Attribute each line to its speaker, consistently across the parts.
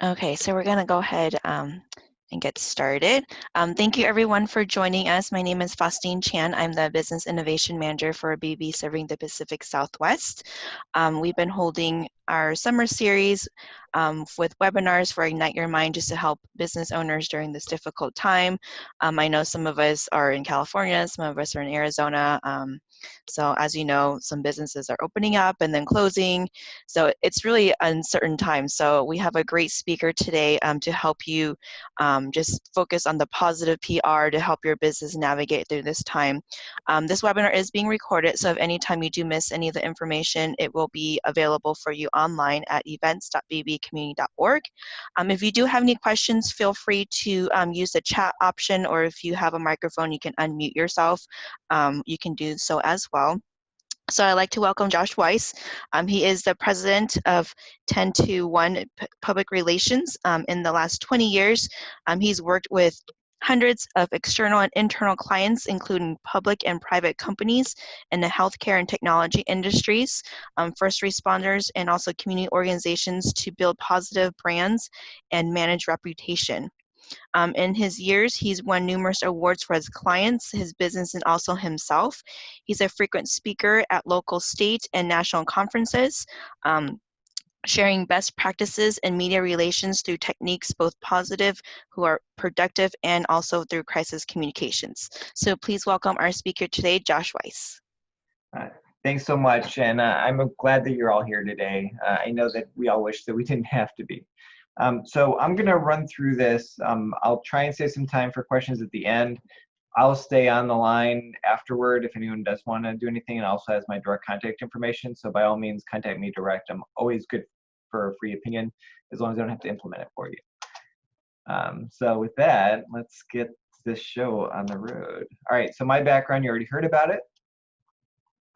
Speaker 1: Okay, so we're going to go ahead and get started. Thank you everyone for joining us. My name is Faustine Chan. I'm the Business Innovation Manager for BB serving the Pacific Southwest. We've been holding our summer series with webinars for Ignite Your Mind just to help business owners during this difficult time. I know some of us are in California, some of us are in Arizona. So as you know, some businesses are opening up and then closing. So it's really uncertain times. So we have a great speaker today to help you just focus on the positive PR to help your business navigate through this time. This webinar is being recorded, so if any time you do miss any of the information, it will be available for you online at events.bbcommunity.org. If you do have any questions, feel free to use the chat option, or if you have a microphone, you can unmute yourself. You can do so as well. So I'd like to welcome Josh Weiss. He is the president of 10 to 1 Public Relations. In the last 20 years, he's worked with hundreds of external and internal clients, including public and private companies in the healthcare and technology industries, first responders, and also community organizations to build positive brands and manage reputation. In his years, he's won numerous awards for his clients, his business, and also himself. He's a frequent speaker at local, state, and national conferences, sharing best practices in media relations through techniques both positive, who are productive, and also through crisis communications. So please welcome our speaker today, Josh Weiss.
Speaker 2: Thanks so much, and I'm glad that you're all here today. I know that we all wish that we didn't have to be. So I'm going to run through this. I'll try and save some time for questions at the end. I'll stay on the line afterward if anyone does want to do anything, and also has my direct contact information. So by all means, contact me direct. I'm always good for a free opinion, as long as I don't have to implement it for you. So with that, let's get this show on the road. All right, so my background, you already heard about it.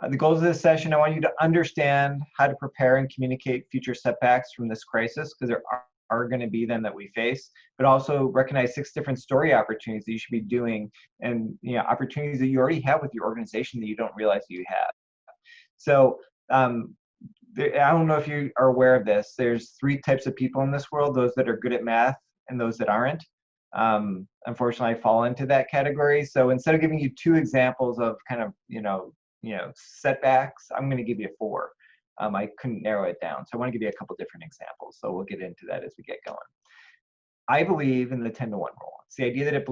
Speaker 2: The goals of this session, I want you to understand how to prepare and communicate future setbacks from this crisis, because there are going to be them that we face, but also recognize 6 different story opportunities that you should be doing, and opportunities that you already have with your organization that you don't realize you have. So I don't know if you are aware of this. There's 3 types of people in this world: those that are good at math and those that aren't. Unfortunately, I fall into that category. So instead of giving you 2 examples of kind of setbacks, I'm going to give you 4. I couldn't narrow it down, so I want to give you a couple different examples. So we'll get into that as we get going. I believe in the 10 to 1 rule. It's the idea that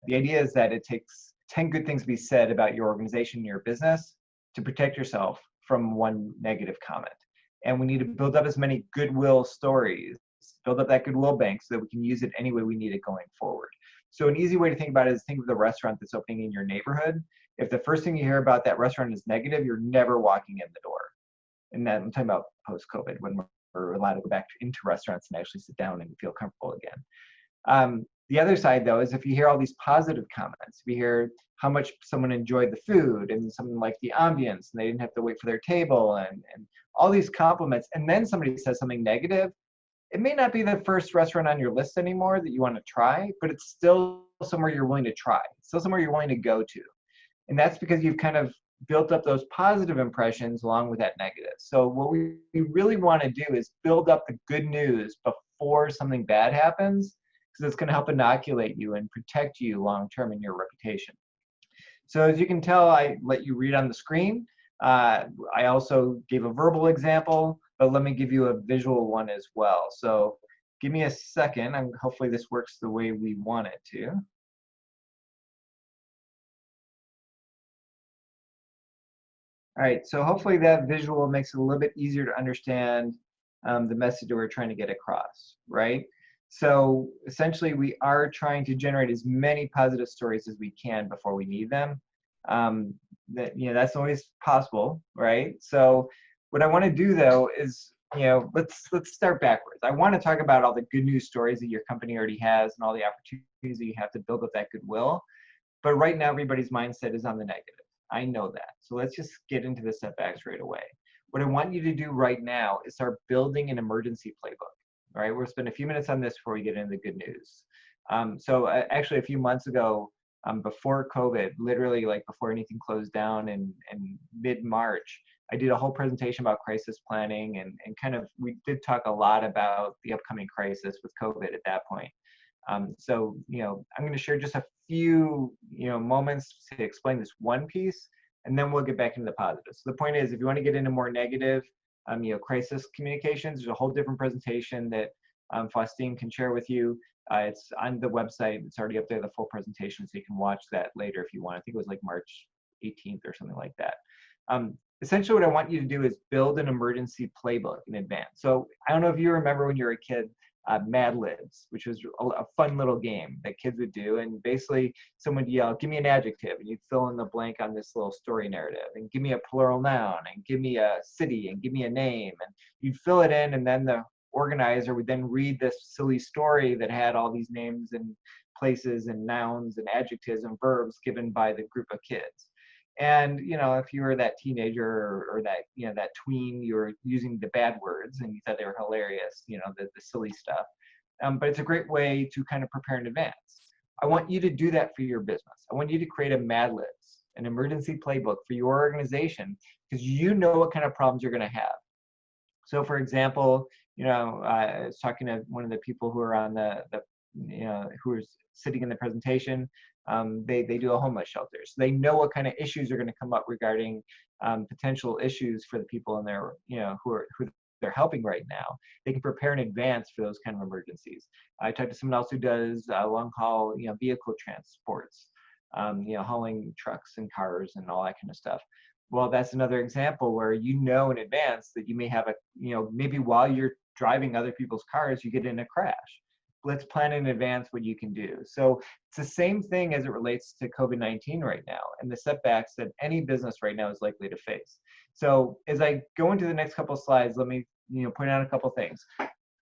Speaker 2: the idea is that it takes 10 good things to be said about your organization and your business to protect yourself from 1 negative comment. And we need to build up as many goodwill stories, build up that goodwill bank so that we can use it any way we need it going forward. So an easy way to think about it is think of the restaurant that's opening in your neighborhood. If the first thing you hear about that restaurant is negative, you're never walking in the door. And then I'm talking about post-COVID, when we're allowed to go back into restaurants and actually sit down and feel comfortable again. The other side, though, is if you hear all these positive comments, if you hear how much someone enjoyed the food and someone liked the ambience and they didn't have to wait for their table, and all these compliments, and then somebody says something negative, it may not be the first restaurant on your list anymore that you want to try, but it's still somewhere you're willing to try. It's still somewhere you're willing to go to. And that's because you've kind of built up those positive impressions along with that negative. So what we really want to do is build up the good news before something bad happens, because it's going to help inoculate you and protect you long-term in your reputation. So as you can tell, I let you read on the screen. I also gave a verbal example, but let me give you a visual one as well. So give me a second, and hopefully this works the way we want it to. All right, so hopefully that visual makes it a little bit easier to understand the message that we're trying to get across, right? So essentially, we are trying to generate as many positive stories as we can before we need them. That's always possible, right? So what I want to do, though, is let's start backwards. I want to talk about all the good news stories that your company already has and all the opportunities that you have to build up that goodwill. But right now, everybody's mindset is on the negative. I know that. So let's just get into the setbacks right away. What I want you to do right now is start building an emergency playbook. All right, we'll spend a few minutes on this before we get into the good news. Actually, a few months ago, before COVID, literally like before anything closed down in mid-March, I did a whole presentation about crisis planning, and kind of, we did talk a lot about the upcoming crisis with COVID at that point. So, I'm going to share just a few, moments to explain this one piece, and then we'll get back into the positives. So the point is, if you want to get into more negative, crisis communications, there's a whole different presentation that Faustine can share with you. It's on the website. It's already up there, the full presentation, so you can watch that later if you want. I think it was like March 18th or something like that. Essentially, what I want you to do is build an emergency playbook in advance. So I don't know if you remember when you were a kid, Mad Libs, which was a fun little game that kids would do. And basically, someone would yell, "Give me an adjective," and you'd fill in the blank on this little story narrative. And give me a plural noun, and give me a city, and give me a name. And you'd fill it in, and then the organizer would then read this silly story that had all these names and places and nouns and adjectives and verbs given by the group of kids. And if you were that teenager or that that tween, you were using the bad words and you thought they were hilarious, the silly stuff. But it's a great way to kind of prepare in advance. I want you to do that for your business. I want you to create a Mad Libs, an emergency playbook for your organization, because you know what kind of problems you're going to have. So, for example, I was talking to one of the people who are on who was sitting in the presentation. They do a homeless shelter, so they know what kind of issues are going to come up regarding potential issues for the people in there, who they're helping right now. They can prepare in advance for those kind of emergencies. I talked to someone else who does long haul, vehicle transports, hauling trucks and cars and all that kind of stuff. Well, that's another example where in advance that you may have maybe while you're driving other people's cars, you get in a crash. Let's plan in advance what you can do. So it's the same thing as it relates to COVID-19 right now and the setbacks that any business right now is likely to face. So as I go into the next couple of slides, let me point out a couple things.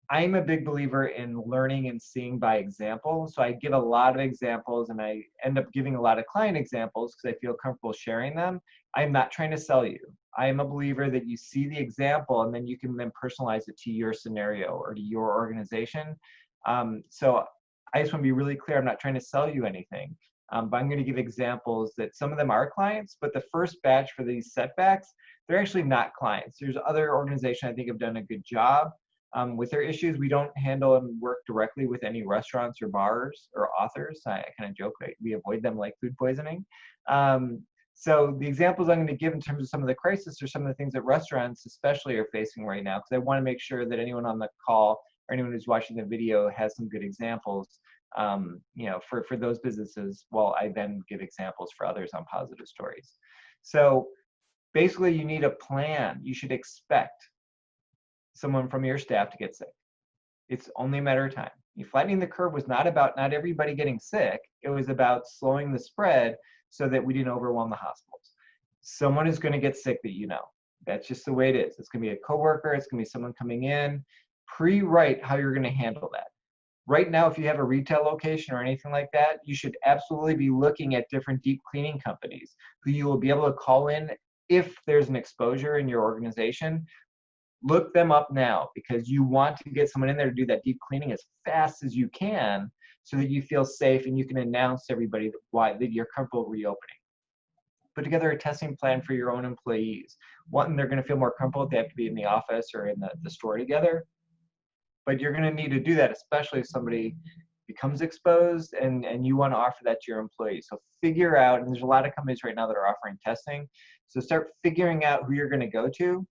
Speaker 2: I'm a big believer in learning and seeing by example. So I give a lot of examples, and I end up giving a lot of client examples because I feel comfortable sharing them. I'm not trying to sell you. I am a believer that you see the example and then you can then personalize it to your scenario or to your organization. So I just want to be really clear, I'm not trying to sell you anything, but I'm going to give examples that some of them are clients, but the first batch for these setbacks, they're actually not clients. There's other organizations I think have done a good job with their issues. We don't handle and work directly with any restaurants or bars or authors. I kind of joke, we avoid them like food poisoning. So the examples I'm going to give in terms of some of the crisis are some of the things that restaurants especially are facing right now, because I want to make sure that anyone on the call or anyone who's watching the video has some good examples, for those businesses, while I then give examples for others on positive stories. So basically, you need a plan. You should expect someone from your staff to get sick. It's only a matter of time. Flattening the curve was not about not everybody getting sick. It was about slowing the spread so that we didn't overwhelm the hospitals. Someone is going to get sick that That's just the way it is. It's going to be a coworker. It's going to be someone coming in. Pre-write how you're going to handle that. Right now, if you have a retail location or anything like that, you should absolutely be looking at different deep cleaning companies who you will be able to call in if there's an exposure in your organization. Look them up now, because you want to get someone in there to do that deep cleaning as fast as you can so that you feel safe and you can announce to everybody that you're comfortable reopening. Put together a testing plan for your own employees. One, they're going to feel more comfortable if they have to be in the office or in the store together. But you're going to need to do that, especially if somebody becomes exposed and you want to offer that to your employees. So figure out, and there's a lot of companies right now that are offering testing. So start figuring out who you're going to go to,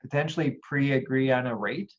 Speaker 2: potentially pre-agree on a rate.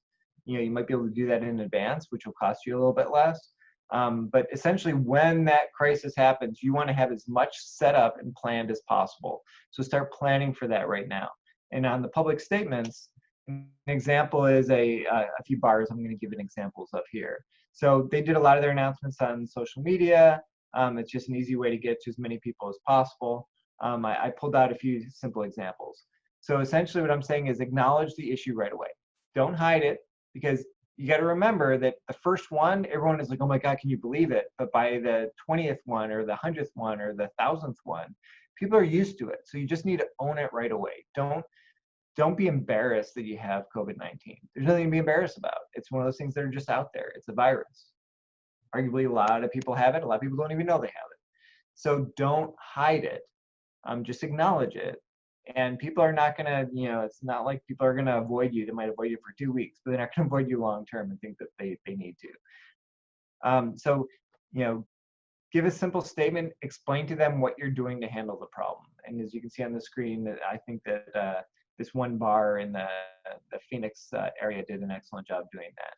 Speaker 2: You might be able to do that in advance, which will cost you a little bit less. But essentially, when that crisis happens, you want to have as much set up and planned as possible. So start planning for that right now. And on the public statements, an example is a few bars I'm going to give an examples of here. So they did a lot of their announcements on social media. It's just an easy way to get to as many people as possible. I pulled out a few simple examples. So essentially what I'm saying is acknowledge the issue right away. Don't hide it, because you got to remember that the first one, everyone is like, oh my God, can you believe it? But by the 20th one or the 100th one or the 1000th one, people are used to it. So you just need to own it right away. Don't be embarrassed that you have COVID-19. There's nothing to be embarrassed about. It's one of those things that are just out there. It's a virus. Arguably, a lot of people have it. A lot of people don't even know they have it. So don't hide it. Just acknowledge it And people are not going to, it's not like people are going to avoid you. They might avoid you for 2 weeks, but they're not going to avoid you long term and think that they need to. So, give a simple statement, explain to them what you're doing to handle the problem. And as you can see on the screen, I think that this one bar in the Phoenix area did an excellent job doing that.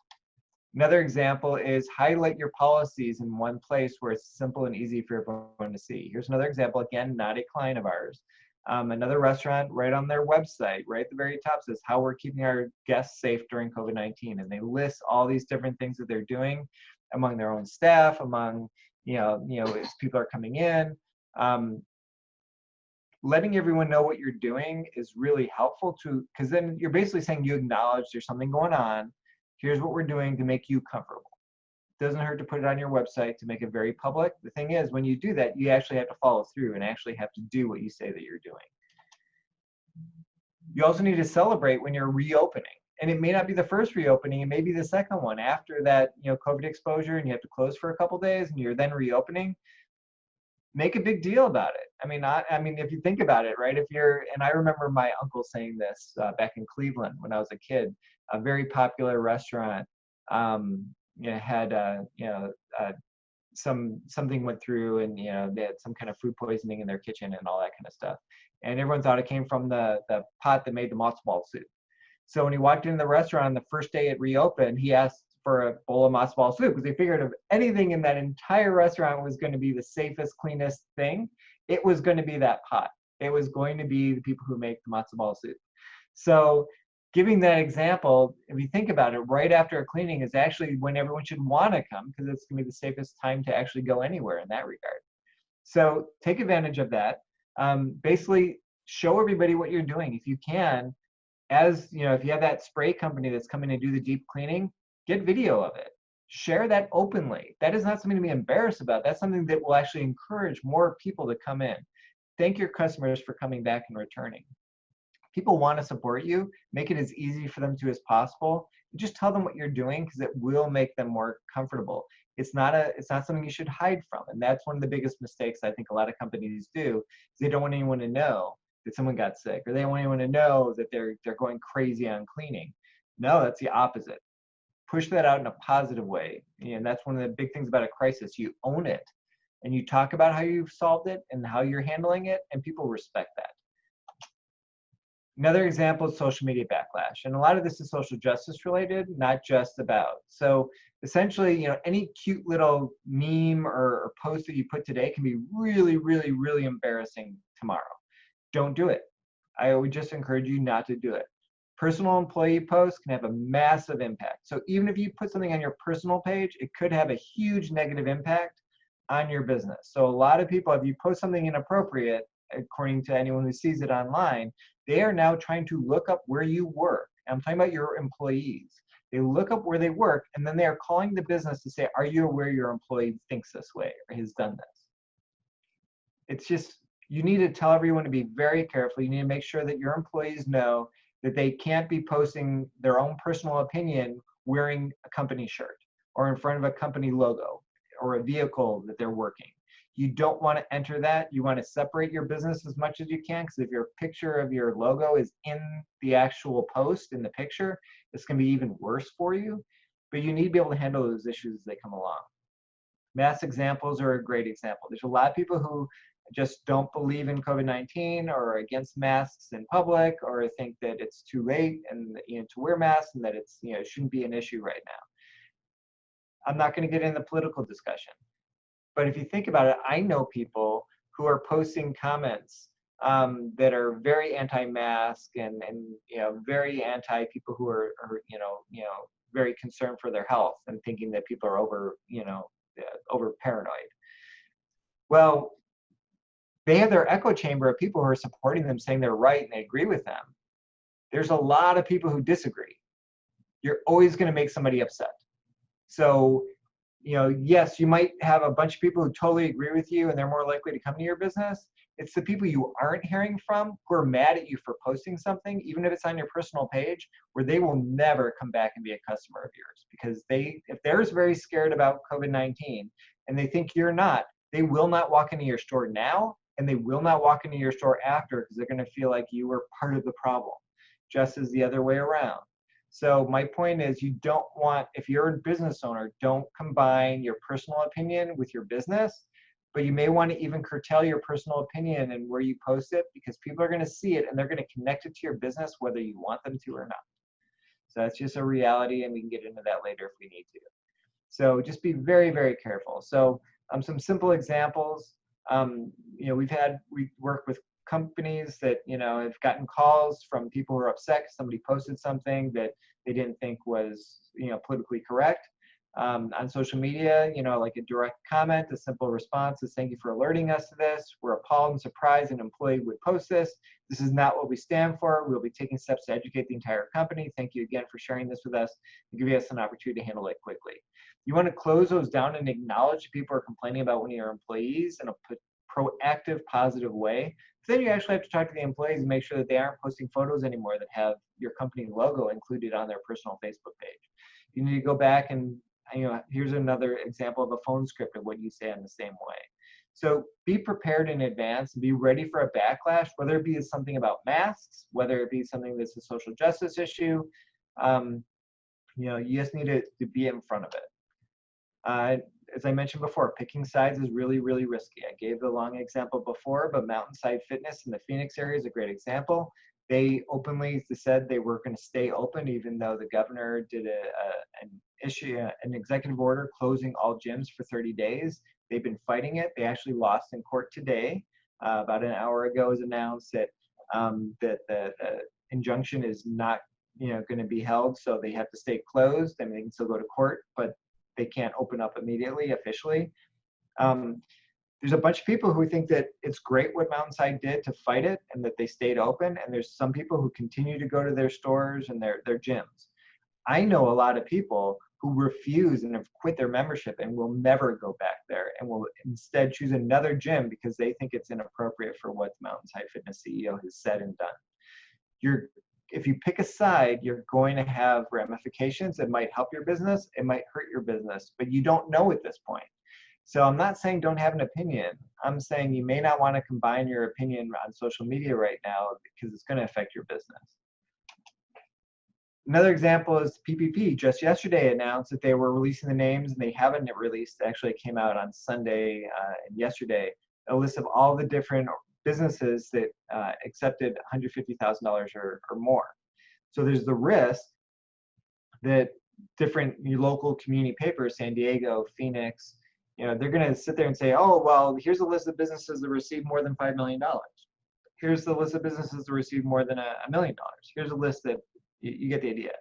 Speaker 2: Another example is highlight your policies in one place where it's simple and easy for everyone to see. Here's another example, again, not a client of ours. Another restaurant right on their website, right at the very top, says how we're keeping our guests safe during COVID-19. And they list all these different things that they're doing among their own staff, among, as people are coming in. Letting everyone know what you're doing is really helpful because then you're basically saying you acknowledge there's something going on. Here's what we're doing to make you comfortable. It doesn't hurt to put it on your website to make it very public. The thing is, when you do that, you actually have to follow through and actually have to do what you say that you're doing. You also need to celebrate when you're reopening. And it may not be the first reopening, it may be the second one after that, COVID exposure and you have to close for a couple days and you're then reopening. Make a big deal about it. I mean, if you think about it, right? And I remember my uncle saying this back in Cleveland when I was a kid. A very popular restaurant had something went through, and they had some kind of food poisoning in their kitchen and all that kind of stuff. And everyone thought it came from the pot that made the matzo ball soup. So when he walked into the restaurant on the first day it reopened, he asked for a bowl of matzo ball soup because they figured if anything in that entire restaurant was going to be the safest, cleanest thing, it was going to be that pot. It was going to be the people who make the matzo ball soup. So giving that example, if you think about it, right after a cleaning is actually when everyone should want to come because it's going to be the safest time to actually go anywhere in that regard. So take advantage of that. Basically, show everybody what you're doing. If you can, if you have that spray company that's coming to do the deep cleaning, get video of it. Share that openly. That is not something to be embarrassed about. That's something that will actually encourage more people to come in. Thank your customers for coming back and returning. People want to support you. Make it as easy for them to as possible. Just tell them what you're doing because it will make them more comfortable. It's not something you should hide from. And that's one of the biggest mistakes I think a lot of companies do. Is they don't want anyone to know that someone got sick, or they don't want anyone to know that they're going crazy on cleaning. No, that's the opposite. Push that out in a positive way. And that's one of the big things about a crisis. You own it and you talk about how you've solved it and how you're handling it, and people respect that. Another example is social media backlash. And a lot of this is social justice related, not just about. So essentially, any cute little meme or post that you put today can be really, really, really embarrassing tomorrow. Don't do it. I would just encourage you not to do it. Personal employee posts can have a massive impact. So even if you put something on your personal page, it could have a huge negative impact on your business. So a lot of people, if you post something inappropriate, according to anyone who sees it online, they are now trying to look up where you work. And I'm talking about your employees. They look up where they work, and then they are calling the business to say, are you aware your employee thinks this way or has done this? It's just, you need to tell everyone to be very careful. You need to make sure that your employees know that they can't be posting their own personal opinion wearing a company shirt or in front of a company logo or a vehicle that they're working. You don't want to enter that. You want to separate your business as much as you can, because if your picture of your logo is in the actual post, in the picture, it's going to be even worse for you. But you need to be able to handle those issues as they come along. Mass examples are a great example. There's a lot of people who just don't believe in COVID-19 or are against masks in public, or think that it's too late and to wear masks and that it's it shouldn't be an issue right now. I'm not going to get into the political discussion. But if you think about it, I know people who are posting comments that are very anti-mask and very anti people who are very concerned for their health and thinking that people are over paranoid. Well, they have their echo chamber of people who are supporting them, saying they're right and they agree with them. There's a lot of people who disagree. You're always going to make somebody upset. So yes, you might have a bunch of people who totally agree with you and they're more likely to come to your business. It's the people you aren't hearing from who are mad at you for posting something, even if it's on your personal page, where they will never come back and be a customer of yours. Because if they're very scared about COVID-19 and they think you're not, they will not walk into your store now, and they will not walk into your store after because they're going to feel like you were part of the problem, just as the other way around. So my point is, you don't want, if you're a business owner, don't combine your personal opinion with your business, but you may want to even curtail your personal opinion and where you post it, because people are going to see it and they're going to connect it to your business whether you want them to or not. So that's just a reality, and we can get into that later if we need to. So just be very, very careful. So some simple examples, we work with companies that, have gotten calls from people who are upset because somebody posted something that they didn't think was, politically correct. On social media, like a direct comment, a simple response is, thank you for alerting us to this. We're appalled and surprised an employee would post this. This is not what we stand for. We'll be taking steps to educate the entire company. Thank you again for sharing this with us and giving us an opportunity to handle it quickly. You want to close those down and acknowledge people are complaining about one of your employees in a proactive, positive way. So then you actually have to talk to the employees and make sure that they aren't posting photos anymore that have your company logo included on their personal Facebook page. You need to go back and, here's another example of a phone script of what you say in the same way. So be prepared in advance and be ready for a backlash, whether it be something about masks, whether it be something that's a social justice issue. You just need to be in front of it. As I mentioned before, picking sides is really, really risky. I gave the long example before, but Mountainside Fitness in the Phoenix area is a great example. They openly said they were going to stay open, even though the governor did an executive order closing all gyms for 30 days. They've been fighting it. They actually lost in court today. About an hour ago, it was announced that the injunction is not, going to be held, so they have to stay closed. I mean, they can still go to court, but they can't open up immediately officially. There's a bunch of people who think that it's great what Mountainside did to fight it and that they stayed open, and there's some people who continue to go to their stores and their gyms. I know a lot of people who refuse and have quit their membership and will never go back there and will instead choose another gym because they think it's inappropriate for what the Mountainside Fitness CEO has said and done. If you pick a side, you're going to have ramifications. It might help your business, it might hurt your business, but you don't know at this point. So I'm not saying don't have an opinion. I'm saying you may not want to combine your opinion on social media right now because it's going to affect your business. Another example is PPP. Just yesterday announced that they were releasing the names, and they haven't released. Actually, it came out on Sunday and yesterday, a list of all the different businesses that accepted $150,000 or more. So there's the risk that different local community papers, San Diego, Phoenix, they're going to sit there and say, oh, well, here's a list of businesses that received more than $5 million. Here's the list of businesses that received more than $1 million. Here's a list that you get the idea.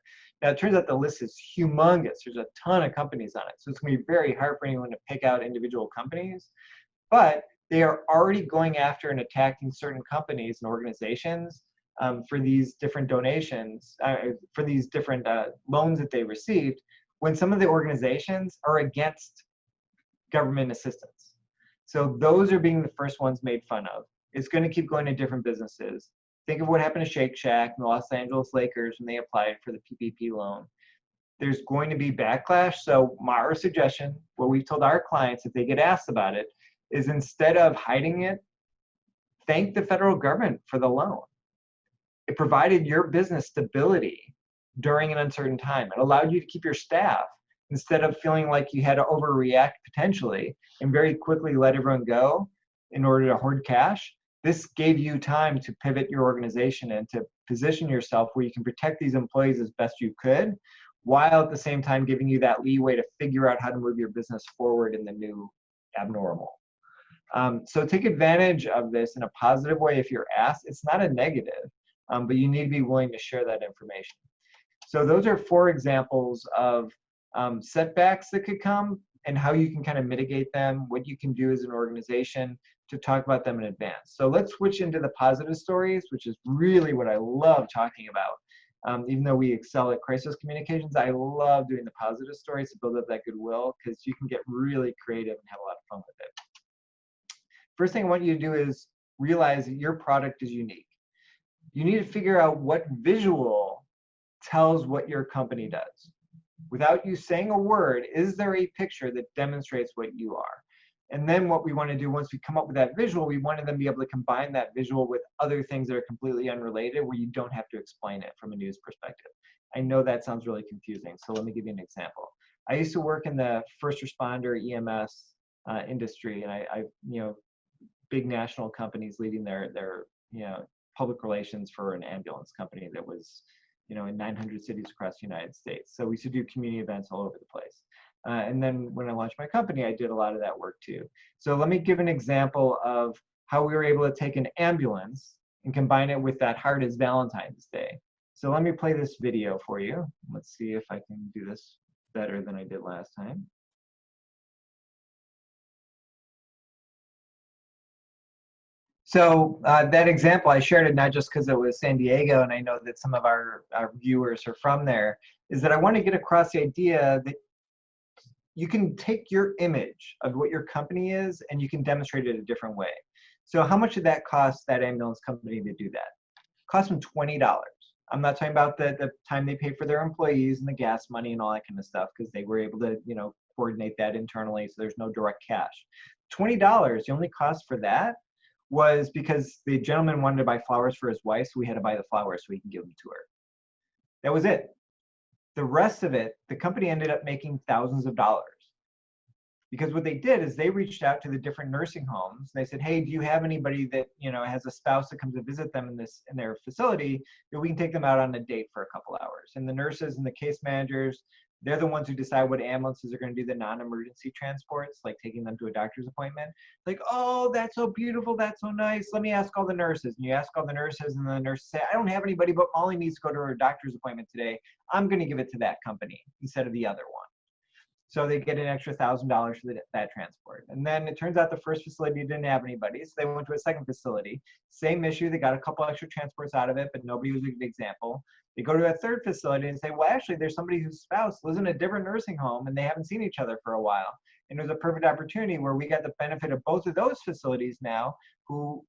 Speaker 2: Now, it turns out the list is humongous. There's a ton of companies on it. So it's going to be very hard for anyone to pick out individual companies. But they are already going after and attacking certain companies and organizations for these different donations, for these different loans that they received, when some of the organizations are against government assistance. So those are being the first ones made fun of. It's going to keep going to different businesses. Think of what happened to Shake Shack and the Los Angeles Lakers when they applied for the PPP loan. There's going to be backlash. So our suggestion, what we've told our clients if they get asked about it, is instead of hiding it, thank the federal government for the loan. It provided your business stability during an uncertain time. It allowed you to keep your staff instead of feeling like you had to overreact potentially and very quickly let everyone go in order to hoard cash. This gave you time to pivot your organization and to position yourself where you can protect these employees as best you could, while at the same time giving you that leeway to figure out how to move your business forward in the new abnormal. So take advantage of this in a positive way if you're asked. It's not a negative, but you need to be willing to share that information. So those are 4 examples of setbacks that could come and how you can kind of mitigate them, what you can do as an organization to talk about them in advance. So let's switch into the positive stories, which is really what I love talking about. Even though we excel at crisis communications, I love doing the positive stories to build up that goodwill because you can get really creative and have a lot of fun with it. First thing I want you to do is realize that your product is unique. You need to figure out what visual tells what your company does. Without you saying a word, is there a picture that demonstrates what you are? And then what we want to do once we come up with that visual, we want to then be able to combine that visual with other things that are completely unrelated where you don't have to explain it from a news perspective. I know that sounds really confusing, so let me give you an example. I used to work in the first responder EMS industry, and I big national companies leading their public relations for an ambulance company that was in 900 cities across the United States. So we used to do community events all over the place. And then when I launched my company, I did a lot of that work too. So let me give an example of how we were able to take an ambulance and combine it with that Hard as Valentine's Day. So let me play this video for you. Let's see if I can do this better than I did last time. So that example, I shared it not just because it was San Diego, and I know that some of our viewers are from there, is that I want to get across the idea that you can take your image of what your company is and you can demonstrate it a different way. So how much did that cost that ambulance company to do that? It cost them $20. I'm not talking about the time they paid for their employees and the gas money and all that kind of stuff, because they were able to coordinate that internally, so there's no direct cash. $20, the only cost for that was because the gentleman wanted to buy flowers for his wife, so we had to buy the flowers so we can give them to her. That was it. The rest of it, the company ended up making thousands of dollars. Because what they did is they reached out to the different nursing homes. They said, hey, do you have anybody that has a spouse that comes to visit them in their facility, that we can take them out on a date for a couple hours? And the nurses and the case managers, they're the ones who decide what ambulances are going to do the non-emergency transports, like taking them to a doctor's appointment. Like, oh, that's so beautiful, that's so nice. Let me ask all the nurses. And you ask all the nurses, and the nurses say, I don't have anybody, but Molly needs to go to her doctor's appointment today. I'm going to give it to that company instead of the other one. So they get an extra $1,000 for that transport. And then it turns out the first facility didn't have anybody, so they went to a second facility. Same issue, they got a couple extra transports out of it, but nobody was a good example. They go to a third facility and say, well, actually, there's somebody whose spouse lives in a different nursing home and they haven't seen each other for a while. And it was a perfect opportunity where we got the benefit of both of those facilities now, who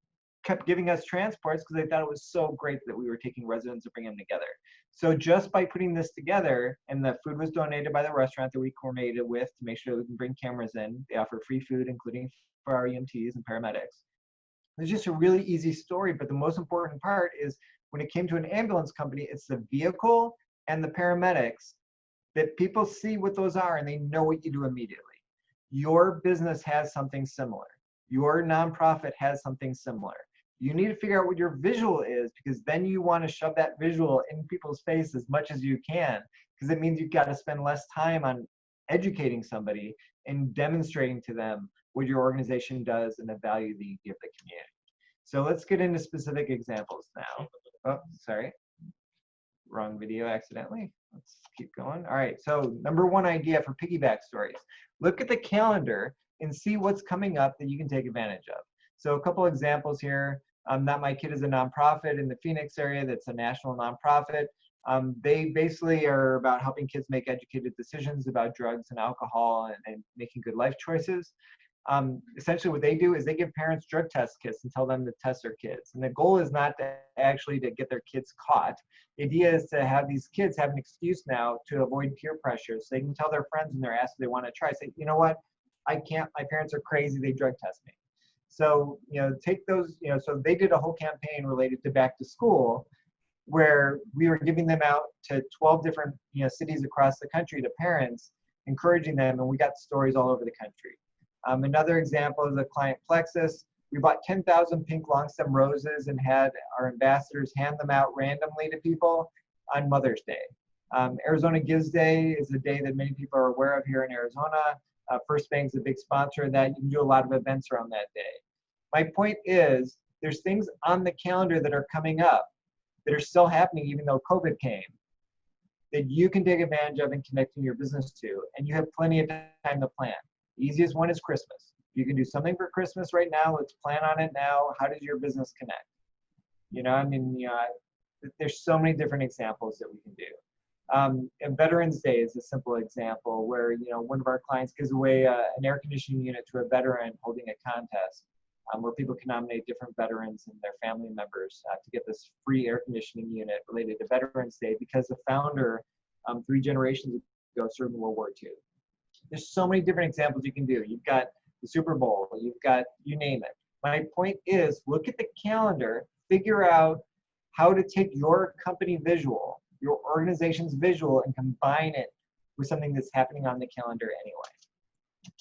Speaker 2: kept giving us transports because they thought it was so great that we were taking residents and bringing them together. So just by putting this together, and the food was donated by the restaurant that we coordinated with to make sure we can bring cameras in. They offer free food, including for our EMTs and paramedics. It's just a really easy story, but the most important part is when it came to an ambulance company, it's the vehicle and the paramedics that people see what those are and they know what you do immediately. Your business has something similar. Your nonprofit has something similar. You need to figure out what your visual is, because then you want to shove that visual in people's face as much as you can, because it means you've got to spend less time on educating somebody and demonstrating to them what your organization does and the value that you give the community. So let's get into specific examples now. Oh, sorry. Wrong video accidentally. Let's keep going. All right, so number one idea for piggyback stories. Look at the calendar and see what's coming up that you can take advantage of. So a couple examples here. Not My Kid is a nonprofit in the Phoenix area that's a national nonprofit. They basically are about helping kids make educated decisions about drugs and alcohol and making good life choices. Essentially what they do is they give parents drug test kits and tell them to test their kids. And the goal is not to actually to get their kids caught. The idea is to have these kids have an excuse now to avoid peer pressure, so they can tell their friends when they're asked if they want to try, say, you know what, I can't, my parents are crazy, they drug test me. So, take those, so they did a whole campaign related to back to school, where we were giving them out to 12 different, cities across the country to parents, encouraging them, and we got stories all over the country. Another example is a client, Plexus. We bought 10,000 pink long stem roses and had our ambassadors hand them out randomly to people on Mother's Day. Arizona Gives Day is a day that many people are aware of here in Arizona. First Bank's a big sponsor of that. You can do a lot of events around that day. My point is, there's things on the calendar that are coming up that are still happening even though COVID came, that you can take advantage of and connecting your business to, and you have plenty of time to plan. The easiest one is Christmas. You can do something for Christmas right now. Let's plan on it now. How does your business connect? There's so many different examples that we can do. And Veterans Day is a simple example where, one of our clients gives away an air conditioning unit to a veteran holding a contest, where people can nominate different veterans and their family members to get this free air conditioning unit related to Veterans Day, because the founder 3 generations ago served in World War II. There's so many different examples you can do. You've got the Super Bowl, you've got, you name it. My point is, look at the calendar, figure out how to take your company visual, your organization's visual, and combine it with something that's happening on the calendar anyway.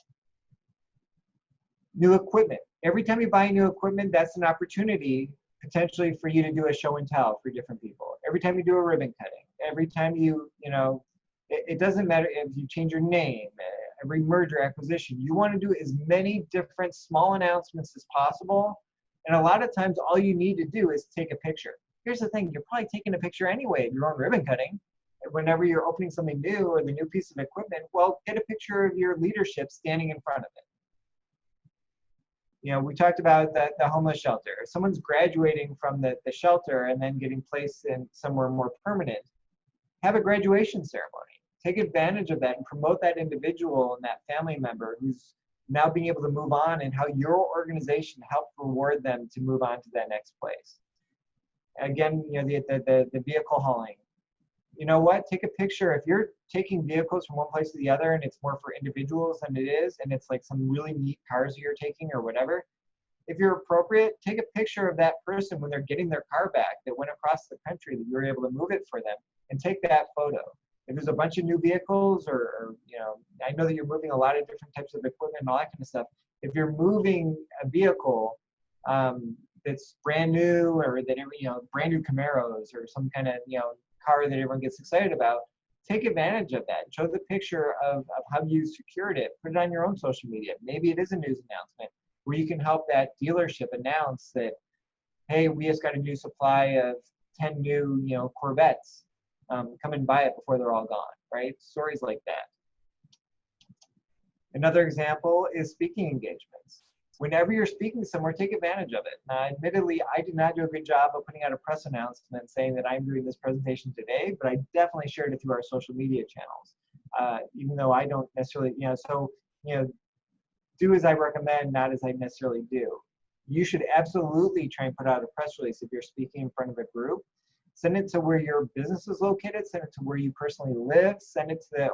Speaker 2: New equipment. Every time you buy new equipment, that's an opportunity potentially for you to do a show and tell for different people. Every time you do a ribbon cutting, every time it doesn't matter if you change your name, every merger acquisition, you want to do as many different small announcements as possible. And a lot of times all you need to do is take a picture. Here's the thing, you're probably taking a picture anyway of your own ribbon cutting. Whenever you're opening something new or the new piece of equipment, well, get a picture of your leadership standing in front of it. We talked about the homeless shelter. If someone's graduating from the shelter and then getting placed in somewhere more permanent, have a graduation ceremony. Take advantage of that and promote that individual and that family member who's now being able to move on, and how your organization helped reward them to move on to that next place. Again, the vehicle hauling. You know what? Take a picture. If you're taking vehicles from one place to the other and it's more for individuals than it is, and it's like some really neat cars you're taking or whatever, if you're appropriate, take a picture of that person when they're getting their car back that went across the country, that you were able to move it for them, and take that photo. If there's a bunch of new vehicles, or I know that you're moving a lot of different types of equipment and all that kind of stuff. If you're moving a vehicle that's brand new, or that brand new Camaros or some kind of car that everyone gets excited about, take advantage of that. Show the picture of how you secured it. Put it on your own social media. Maybe it is a news announcement where you can help that dealership announce that, hey, we just got a new supply of 10 new Corvettes. Come and buy it before they're all gone, right? Stories like that. Another example is speaking engagements. Whenever you're speaking somewhere, take advantage of it. Now, admittedly, I did not do a good job of putting out a press announcement saying that I'm doing this presentation today, but I definitely shared it through our social media channels, even though I don't necessarily, do as I recommend, not as I necessarily do. You should absolutely try and put out a press release if you're speaking in front of a group. Send it to where your business is located, send it to where you personally live, send it to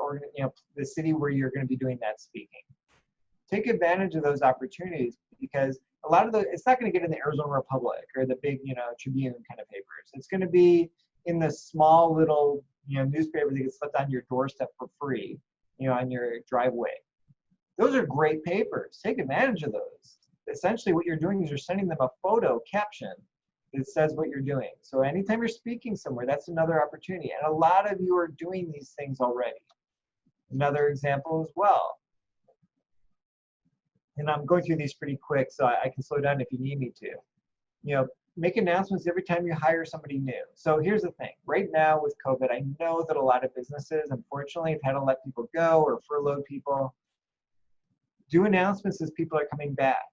Speaker 2: the city where you're going to be doing that speaking. Take advantage of those opportunities, because a lot of it's not going to get in the Arizona Republic or the big, Tribune kind of papers. It's going to be in the small little, newspaper that gets left on your doorstep for free, on your driveway. Those are great papers. Take advantage of those. Essentially, what you're doing is you're sending them a photo caption that says what you're doing. So anytime you're speaking somewhere, that's another opportunity. And a lot of you are doing these things already. Another example as well. And I'm going through these pretty quick, so I can slow down if you need me to. Make announcements every time you hire somebody new. So here's the thing. Right now with COVID, I know that a lot of businesses, unfortunately, have had to let people go or furlough people. Do announcements as people are coming back.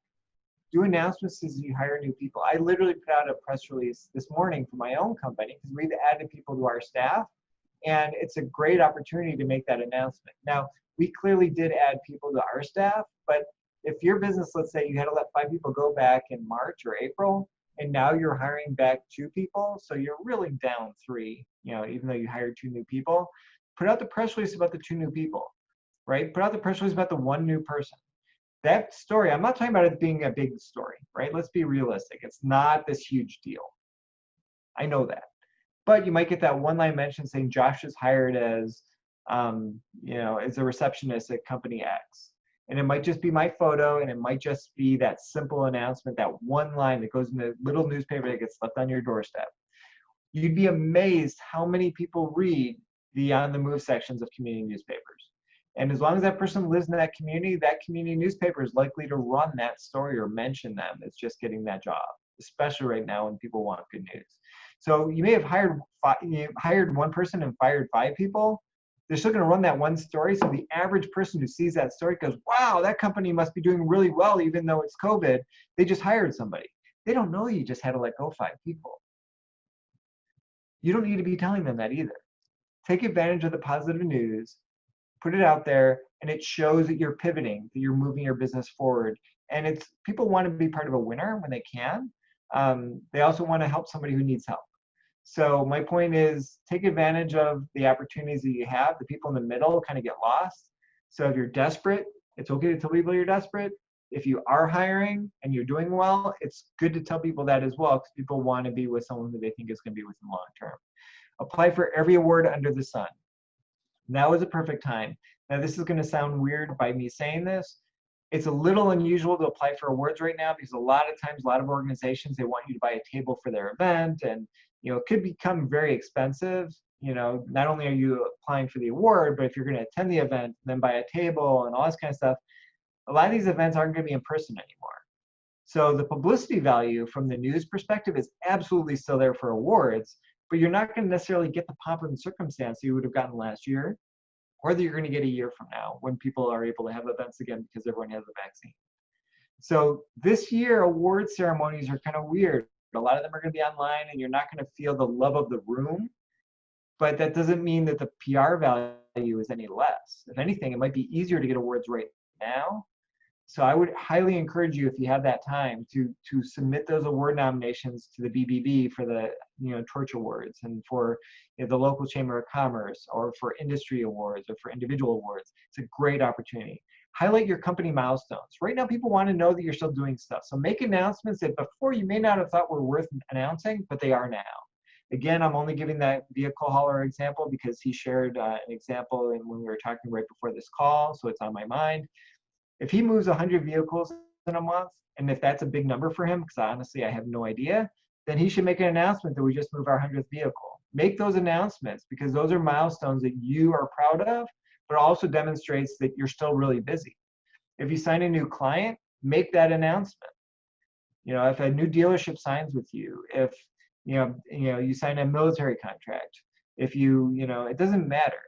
Speaker 2: Do announcements as you hire new people. I literally put out a press release this morning for my own company because we've added people to our staff, and it's a great opportunity to make that announcement. Now, we clearly did add people to our staff, but if your business, let's say you had to let 5 people go back in March or April, and now you're hiring back 2 people, so you're really down 3, even though you hired 2 new people, put out the press release about the 2 new people, right? Put out the press release about the 1 new person. That story, I'm not talking about it being a big story, right? Let's be realistic. It's not this huge deal. I know that. But you might get that one-line mention saying Josh is hired as, as a receptionist at company X. And it might just be my photo, and it might just be that simple announcement, that one line that goes in the little newspaper that gets left on your doorstep. You'd be amazed how many people read the on the move sections of community newspapers. And as long as that person lives in that community newspaper is likely to run that story or mention them. It's just getting that job, especially right now when people want good news. So you may have hired 1 person and fired 5 people. They're still going to run that one story. So the average person who sees that story goes, wow, that company must be doing really well, even though it's COVID. They just hired somebody. They don't know you just had to let go 5 people. You don't need to be telling them that either. Take advantage of the positive news, put it out there, and it shows that you're pivoting, that you're moving your business forward. And people want to be part of a winner when they can. They also want to help somebody who needs help. So my point is, take advantage of the opportunities that you have. The people in the middle kind of get lost. So if you're desperate, it's okay to tell people you're desperate. If you are hiring and you're doing well, it's good to tell people that as well, because people want to be with someone who they think is going to be with them long term. Apply for every award under the sun. Now is a perfect time. Now, this is going to sound weird by me saying this. It's a little unusual to apply for awards right now, because a lot of times, a lot of organizations, they want you to buy a table for their event, and it could become very expensive. Not only are you applying for the award, but if you're going to attend the event, then buy a table and all this kind of stuff, a lot of these events aren't going to be in person anymore. So the publicity value from the news perspective is absolutely still there for awards, but you're not going to necessarily get the pomp and circumstance you would have gotten last year, or that you're going to get a year from now when people are able to have events again because everyone has the vaccine. So this year, award ceremonies are kind of weird. A lot of them are going to be online, and you're not going to feel the love of the room, but that doesn't mean that the PR value is any less. If anything, it might be easier to get awards right now. So I would highly encourage you, if you have that time, to submit those award nominations to the BBB for the Torch Awards, and for the local Chamber of Commerce, or for industry awards, or for individual awards. It's a great opportunity. Highlight your company milestones. Right now, people want to know that you're still doing stuff. So make announcements that before you may not have thought were worth announcing, but they are now. Again, I'm only giving that vehicle hauler example because he shared an example when we were talking right before this call, so it's on my mind. If he moves 100 vehicles in a month, and if that's a big number for him, because honestly, I have no idea, then he should make an announcement that we just moved our 100th vehicle. Make those announcements, because those are milestones that you are proud of, but also demonstrates that you're still really busy. If you sign a new client, make that announcement. If a new dealership signs with you, if you sign a military contract, if it doesn't matter.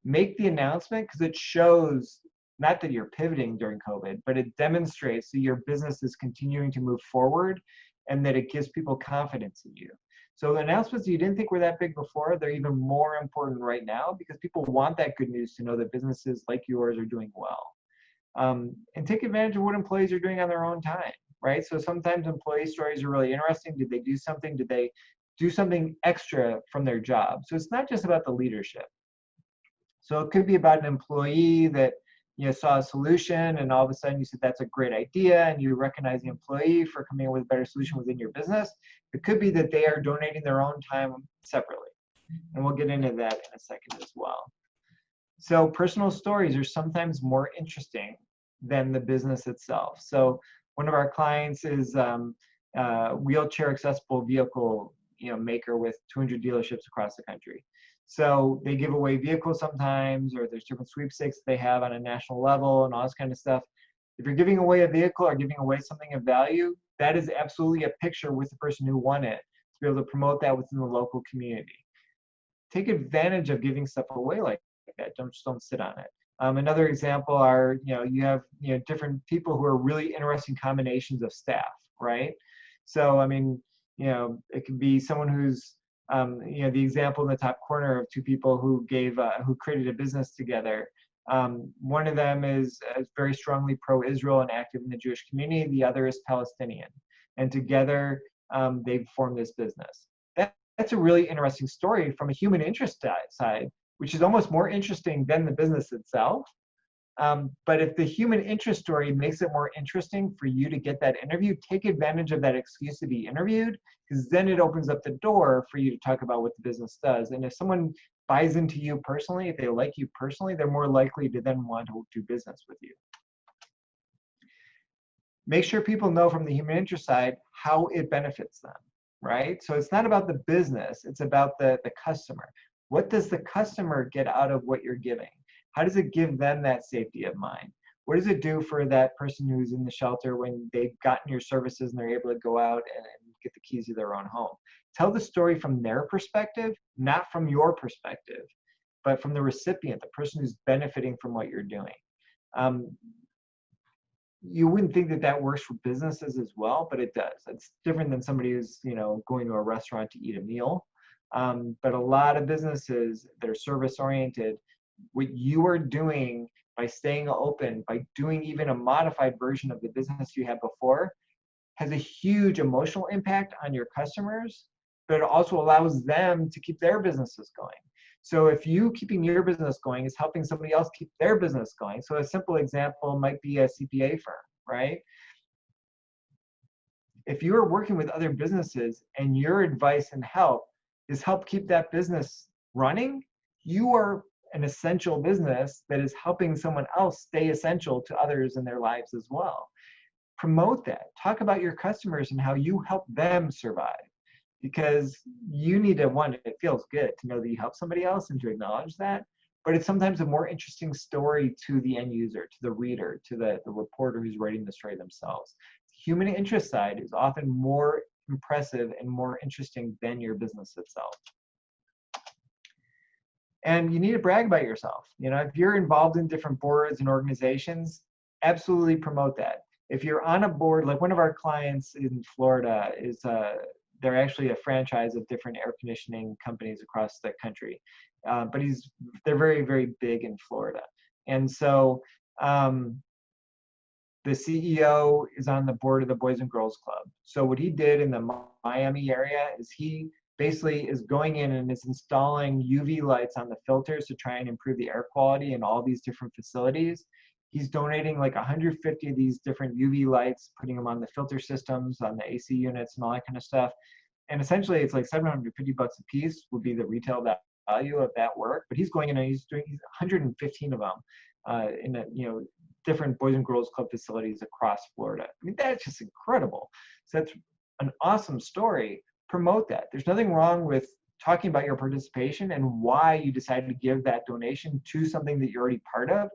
Speaker 2: Make the announcement, because it shows not that you're pivoting during COVID, but it demonstrates that your business is continuing to move forward, and that it gives people confidence in you. So the announcements you didn't think were that big before, they're even more important right now, because people want that good news to know that businesses like yours are doing well. And take advantage of what employees are doing on their own time, right? So sometimes employee stories are really interesting. Did they do something? Did they do something extra from their job? So it's not just about the leadership. So it could be about an employee that saw a solution, and all of a sudden you said that's a great idea, and you recognize the employee for coming up with a better solution within your business. It could be that they are donating their own time separately, and we'll get into that in a second as well. So personal stories are sometimes more interesting than the business itself. So one of our clients is wheelchair accessible vehicle maker with 200 dealerships across the country. So they give away vehicles sometimes, or there's different sweepstakes they have on a national level and all this kind of stuff. If you're giving away a vehicle or giving away something of value, that is absolutely a picture with the person who won it, to be able to promote that within the local community. Take advantage of giving stuff away like that. Don't sit on it. Another example are, you have different people who are really interesting combinations of staff, right? So I mean, it could be someone who's the example in the top corner of two people who created a business together. One of them is very strongly pro-Israel and active in the Jewish community. The other is Palestinian, and together they've formed this business. That's a really interesting story from a human interest side, which is almost more interesting than the business itself. But if the human interest story makes it more interesting for you to get that interview, take advantage of that excuse to be interviewed, because then it opens up the door for you to talk about what the business does. And if someone buys into you personally, if they like you personally, they're more likely to then want to do business with you. Make sure people know from the human interest side how it benefits them, right? So it's not about the business, it's about the customer. What does the customer get out of what you're giving? How does it give them that safety of mind? What does it do for that person who's in the shelter when they've gotten your services and they're able to go out and get the keys to their own home? Tell the story from their perspective, not from your perspective, but from the recipient, the person who's benefiting from what you're doing. You wouldn't think that works for businesses as well, but it does. It's different than somebody who's going to a restaurant to eat a meal. But a lot of businesses that are service oriented, what you are doing by staying open, by doing even a modified version of the business you had before, has a huge emotional impact on your customers, but it also allows them to keep their businesses going. So if you keeping your business going is helping somebody else keep their business going. So a simple example might be a CPA firm. right? If you are working with other businesses and your advice and help is help keep that business running, you are an essential business that is helping someone else stay essential to others in their lives as well. Promote that. Talk about your customers and how you help them survive. Because you need to, one, it feels good to know that you help somebody else and to acknowledge that, but it's sometimes a more interesting story to the end user, to the reader, to the reporter who's writing the story themselves. The human interest side is often more impressive and more interesting than your business itself. And you need to brag about yourself. You know, if you're involved in different boards and organizations, absolutely promote that. If you're on a board, like one of our clients in Florida is they're actually a franchise of different air conditioning companies across the country, but they're very, very big in Florida. And so the CEO is on the board of the Boys and Girls Club. So what he did in the Miami area is he basically is going in and is installing UV lights on the filters to try and improve the air quality in all these different facilities. He's donating like 150 of these different UV lights, putting them on the filter systems, on the AC units and all that kind of stuff. And essentially it's like $750 a piece would be the retail value of that work. But he's going in and he's doing 115 of them in different Boys and Girls Club facilities across Florida. I mean, that's just incredible. So that's an awesome story. Promote that. There's nothing wrong with talking about your participation and why you decided to give that donation to something that you're already part of.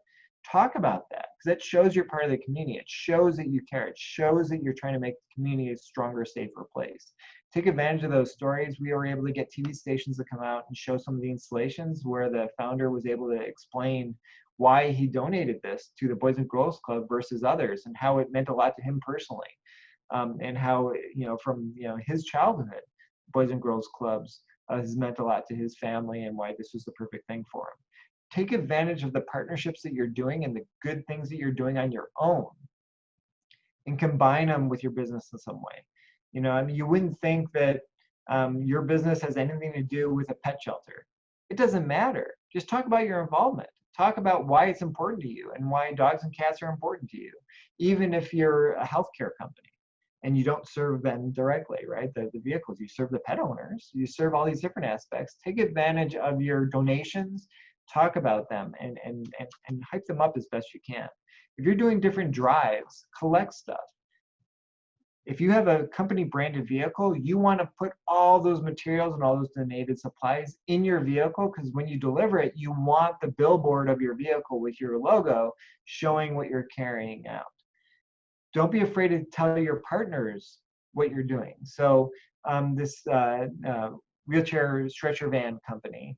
Speaker 2: Talk about that, because that shows you're part of the community. It shows that you care. It shows that you're trying to make the community a stronger, safer place. Take advantage of those stories. We were able to get TV stations to come out and show some of the installations where the founder was able to explain why he donated this to the Boys and Girls Club versus others, and how it meant a lot to him personally, and how from his childhood, Boys and Girls Clubs has meant a lot to his family, and why this was the perfect thing for him. Take advantage of the partnerships that you're doing and the good things that you're doing on your own, and combine them with your business in some way. I mean, you wouldn't think that your business has anything to do with a pet shelter. It doesn't matter. Just talk about your involvement. Talk about why it's important to you and why dogs and cats are important to you, even if you're a healthcare company and you don't serve them directly, right? The vehicles, you serve the pet owners, you serve all these different aspects. Take advantage of your donations, talk about them, and hype them up as best you can. If you're doing different drives, collect stuff. If you have a company branded vehicle, you want to put all those materials and all those donated supplies in your vehicle, because when you deliver it, you want the billboard of your vehicle with your logo showing what you're carrying out. Don't be afraid to tell your partners what you're doing. So this wheelchair stretcher van company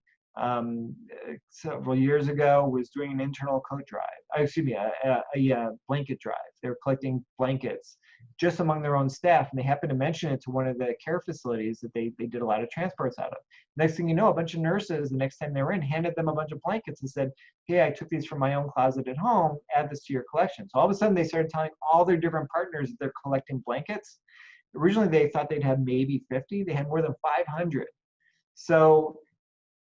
Speaker 2: several years ago was doing an internal coat drive, a blanket drive. They were collecting blankets just among their own staff, and they happened to mention it to one of the care facilities that they did a lot of transports out of. Next thing you know, a bunch of nurses, the next time they were in, handed them a bunch of blankets and said, hey, I took these from my own closet at home, add this to your collection. So all of a sudden they started telling all their different partners that they're collecting blankets. Originally they thought they'd have maybe 50, they had more than 500. So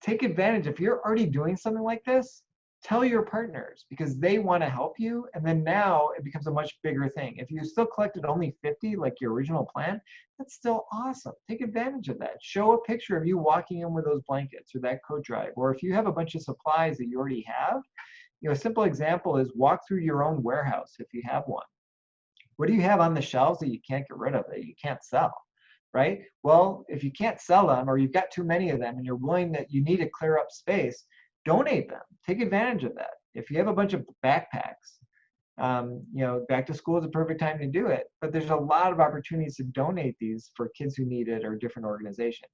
Speaker 2: take advantage. If you're already doing something like this, tell your partners, because they want to help you. And then now it becomes a much bigger thing. If you still collected only 50, like your original plan, that's still awesome. Take advantage of that. Show a picture of you walking in with those blankets or that coat drive. Or if you have a bunch of supplies that you already have, a simple example is walk through your own warehouse if you have one. What do you have on the shelves that you can't get rid of, that you can't sell? Right? Well, if you can't sell them, or you've got too many of them and you're willing that you need to clear up space, donate them. Take advantage of that. If you have a bunch of backpacks, back to school is a perfect time to do it, but there's a lot of opportunities to donate these for kids who need it or different organizations.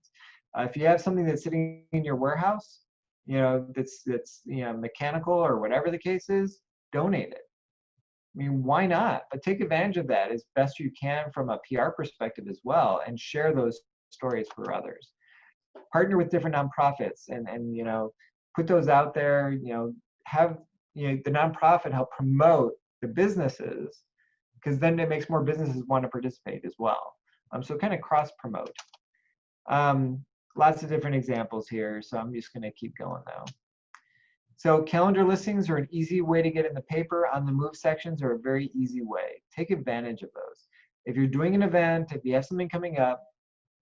Speaker 2: If you have something that's sitting in your warehouse, that's mechanical or whatever the case is, donate it. I mean, why not? But take advantage of that as best you can from a PR perspective as well, and share those stories for others. Partner with different nonprofits and put those out there. Have the nonprofit help promote the businesses, because then it makes more businesses want to participate as well. So kind of cross promote. Lots of different examples here, so I'm just going to keep going now. So calendar listings are an easy way to get in the paper. On the move sections are a very easy way. Take advantage of those. If you're doing an event, if you have something coming up,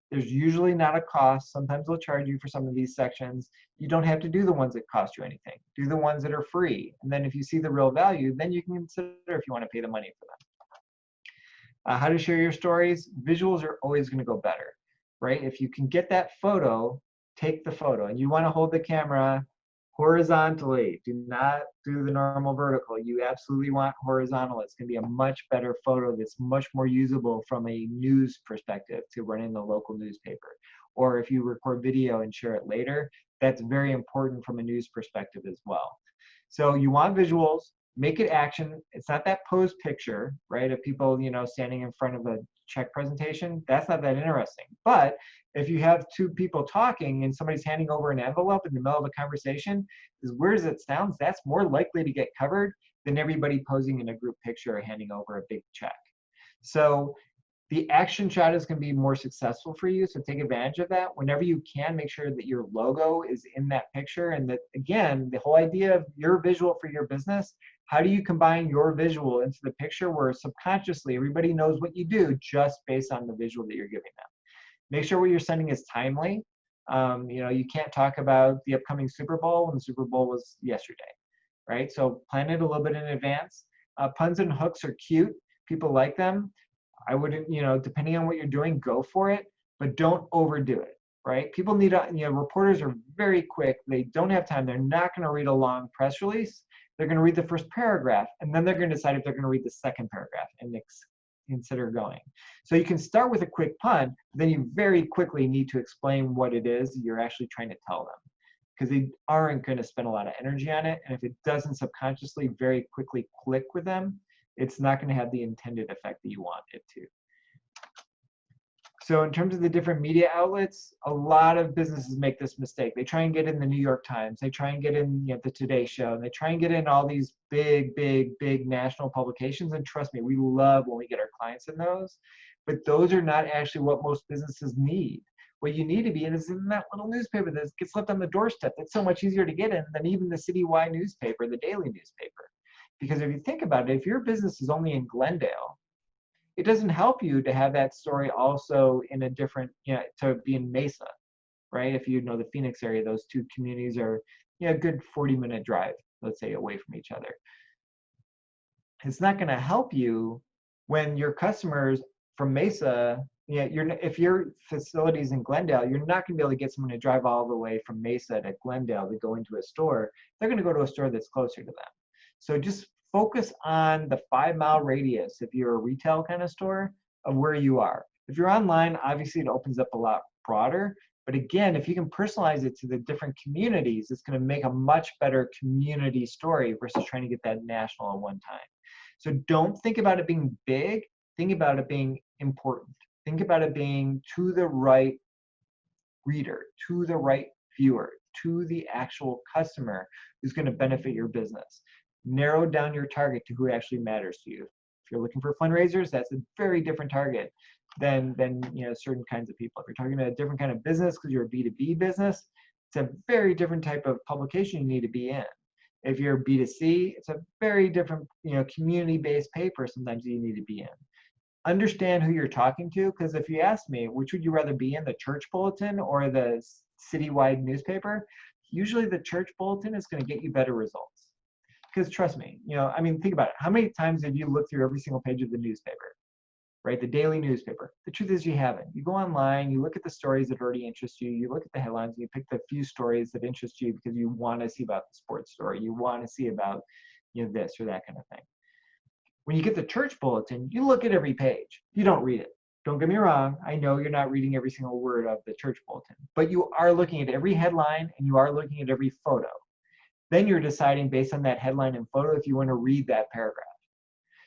Speaker 2: there's usually not a cost. Sometimes they'll charge you for some of these sections. You don't have to do the ones that cost you anything. Do the ones that are free. And then if you see the real value, then you can consider if you want to pay the money for them. How to share your stories. Visuals are always going to go better, right? If you can get that photo, take the photo. And you want to hold the camera horizontally. Do not do the normal vertical. You absolutely want horizontal. It's going to be a much better photo that's much more usable from a news perspective to run in the local newspaper. Or if you record video and share it later, that's very important from a news perspective as well. So you want visuals, make it action. It's not that pose picture, right? Of people, standing in front of a check presentation. That's not that interesting. But if you have two people talking and somebody's handing over an envelope in the middle of a conversation, as weird as it sounds, that's more likely to get covered than everybody posing in a group picture or handing over a big check. So the action shot is going to be more successful for you. So take advantage of that. Whenever you can, make sure that your logo is in that picture. And that, again, the whole idea of your visual for your business, how do you combine your visual into the picture where subconsciously everybody knows what you do just based on the visual that you're giving them? Make sure what you're sending is timely. You can't talk about the upcoming Super Bowl when the Super Bowl was yesterday, right? So plan it a little bit in advance. Puns and hooks are cute. People like them. I wouldn't, depending on what you're doing, go for it, but don't overdo it, right? People need, reporters are very quick. They don't have time. They're not going to read a long press release. They're going to read the first paragraph, and then they're going to decide if they're going to read the second paragraph and consider going. So you can start with a quick pun, then you very quickly need to explain what it is you're actually trying to tell them, because they aren't going to spend a lot of energy on it. And if it doesn't subconsciously very quickly click with them, it's not going to have the intended effect that you want it to. So in terms of the different media outlets, a lot of businesses make this mistake. They try and get in the New York Times. They try and get in the Today Show. And they try and get in all these big national publications. And trust me, we love when we get our clients in those. But those are not actually what most businesses need. What you need to be in is in that little newspaper that gets left on the doorstep. That's so much easier to get in than even the citywide newspaper, the daily newspaper. Because if you think about it, if your business is only in Glendale, it doesn't help you to have that story also in a different, to be in Mesa, right? If you know the Phoenix area, those two communities are a good 40-minute drive, let's say, away from each other. It's not going to help you when your customers from Mesa, if your facility is in Glendale, you're not going to be able to get someone to drive all the way from Mesa to Glendale to go into a store. They're going to go to a store that's closer to them. So just focus on the 5-mile radius if you're a retail kind of store of where you are. If you're online, obviously it opens up a lot broader. But again, if you can personalize it to the different communities, it's going to make a much better community story versus trying to get that national at one time. So don't think about it being big. Think about it being important. Think about it being to the right reader, to the right viewer, to the actual customer who's going to benefit your business. Narrow down your target to who actually matters to you. If you're looking for fundraisers, that's a very different target than certain kinds of people. If you're talking about a different kind of business because you're a B2B business, it's a very different type of publication you need to be in. If you're B2C, it's a very different community-based paper sometimes you need to be in. Understand who you're talking to, because if you ask me, which would you rather be in, the church bulletin or the citywide newspaper? Usually the church bulletin is going to get you better results. Because trust me, think about it. How many times have you looked through every single page of the newspaper, right? The daily newspaper. The truth is you haven't. You go online, you look at the stories that already interest you, you look at the headlines, and you pick the few stories that interest you because you want to see about the sports story, you want to see about this or that kind of thing. When you get the church bulletin, you look at every page. You don't read it. Don't get me wrong. I know you're not reading every single word of the church bulletin, but you are looking at every headline and you are looking at every photo. Then you're deciding based on that headline and photo if you want to read that paragraph.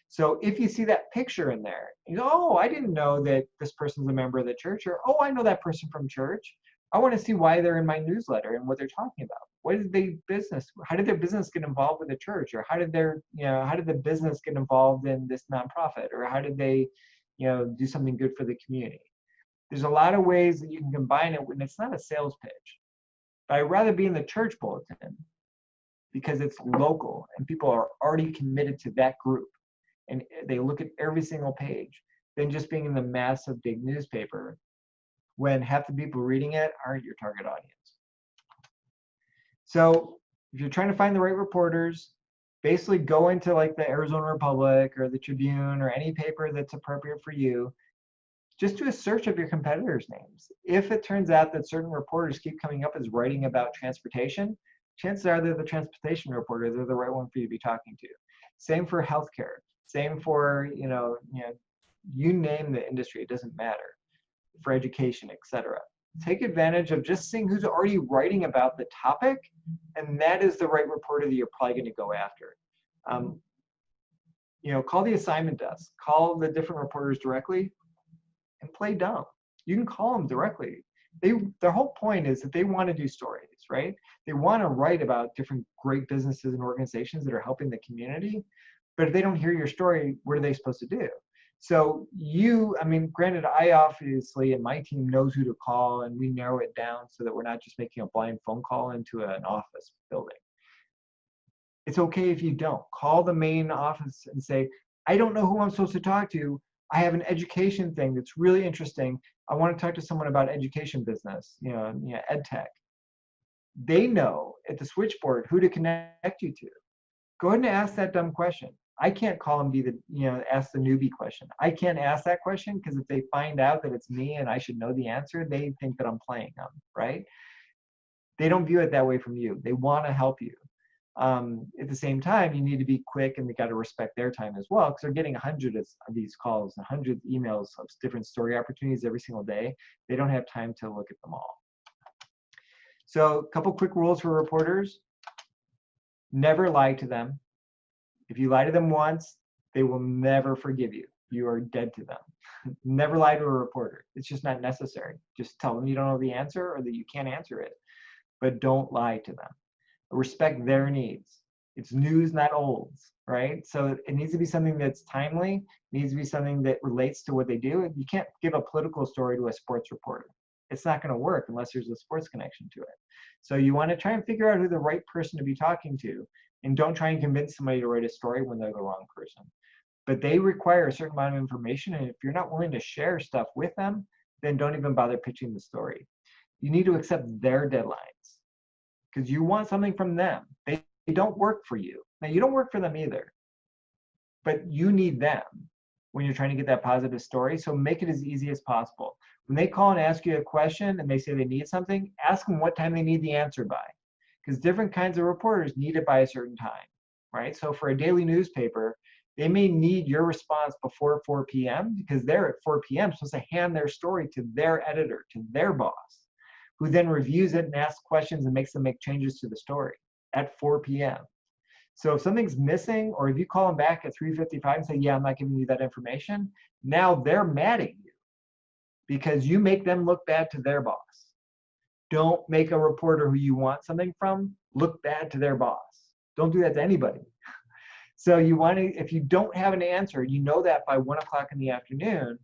Speaker 2: So if you see that picture in there, you go, oh, I didn't know that this person's a member of the church, or oh, I know that person from church. I want to see why they're in my newsletter and what they're talking about. How did their business get involved with the church? Or how did the business get involved in this nonprofit? Or how did they, do something good for the community? There's a lot of ways that you can combine it when it's not a sales pitch. But I'd rather be in the church bulletin because it's local and people are already committed to that group and they look at every single page, than just being in the massive big newspaper when half the people reading it aren't your target audience. So if you're trying to find the right reporters, basically go into like the Arizona Republic or the Tribune or any paper that's appropriate for you. Just do a search of your competitors' names. If it turns out that certain reporters keep coming up as writing about transportation, chances are they're the transportation reporter, they're the right one for you to be talking to. Same for healthcare, same for, you name the industry, it doesn't matter, for education, etc. Take advantage of just seeing who's already writing about the topic, and that is the right reporter that you're probably going to go after. Call the assignment desk, call the different reporters directly, and play dumb. You can call them directly. Their whole point is that they want to do stories, right? They want to write about different great businesses and organizations that are helping the community. But if they don't hear your story, what are they supposed to do? So granted, I obviously, and my team knows who to call, and we narrow it down so that we're not just making a blind phone call into an office building. It's okay if you don't. Call the main office and say, I don't know who I'm supposed to talk to. I have an education thing that's really interesting. I want to talk to someone about education business, ed tech. They know at the switchboard who to connect you to. Go ahead and ask that dumb question. I can't call and ask the newbie question. I can't ask that question because if they find out that it's me and I should know the answer, they think that I'm playing them, right? They don't view it that way from you. They want to help you. At the same time, you need to be quick, and they got to respect their time as well, because they're getting hundreds of these calls and hundreds of emails of different story opportunities every single day. They don't have time to look at them all. So a couple quick rules for reporters. Never lie to them. If you lie to them once, they will never forgive you. You are dead to them. Never lie to a reporter. It's just not necessary. Just tell them you don't know the answer or that you can't answer it, but don't lie to them. Respect their needs. It's news, not olds, right? So it needs to be something that's timely. It needs to be something that relates to what they do. You can't give a political story to a sports reporter. It's not going to work unless there's a sports connection to it. So you want to try and figure out who the right person to be talking to, and don't try and convince somebody to write a story when they're the wrong person. But they require a certain amount of information, and if you're not willing to share stuff with them, then don't even bother pitching the story. You need to accept their deadlines, because you want something from them. They don't work for you. Now, you don't work for them either, but you need them when you're trying to get that positive story. So make it as easy as possible. When they call and ask you a question and they say they need something, ask them what time they need the answer by, because different kinds of reporters need it by a certain time, right? So for a daily newspaper, they may need your response before 4 p.m. because they're at 4 p.m. supposed to hand their story to their editor, to their boss, who then reviews it and asks questions and makes them make changes to the story at 4 p.m. So if something's missing, or if you call them back at 3:55 and say, yeah, I'm not giving you that information, now they're mad at you because you make them look bad to their boss. Don't make a reporter who you want something from look bad to their boss. Don't do that to anybody. So you want to, if you don't have an answer, you know that by 1 o'clock in the afternoon,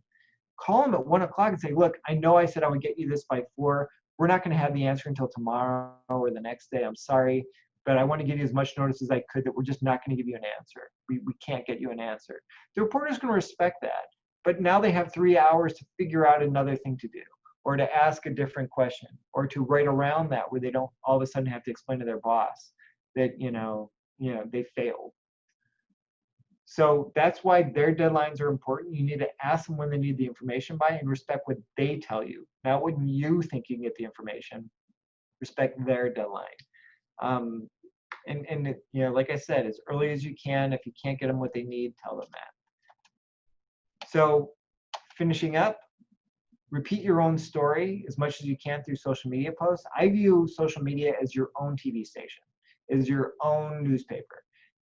Speaker 2: call them at 1 o'clock and say, look, I know I said I would get you this by 4. We're not going to have the answer until tomorrow or the next day. I'm sorry, but I want to give you as much notice as I could that we're just not going to give you an answer. We can't get you an answer. The reporter's going to respect that, but now they have 3 hours to figure out another thing to do, or to ask a different question, or to write around that where they don't all of a sudden have to explain to their boss that, they failed. So that's why their deadlines are important. You need to ask them when they need the information by, and respect what they tell you, not when you think you can get the information. Respect their deadline. Like I said, as early as you can. If you can't get them what they need, tell them that. So finishing up, repeat your own story as much as you can through social media posts. I view social media as your own TV station, as your own newspaper.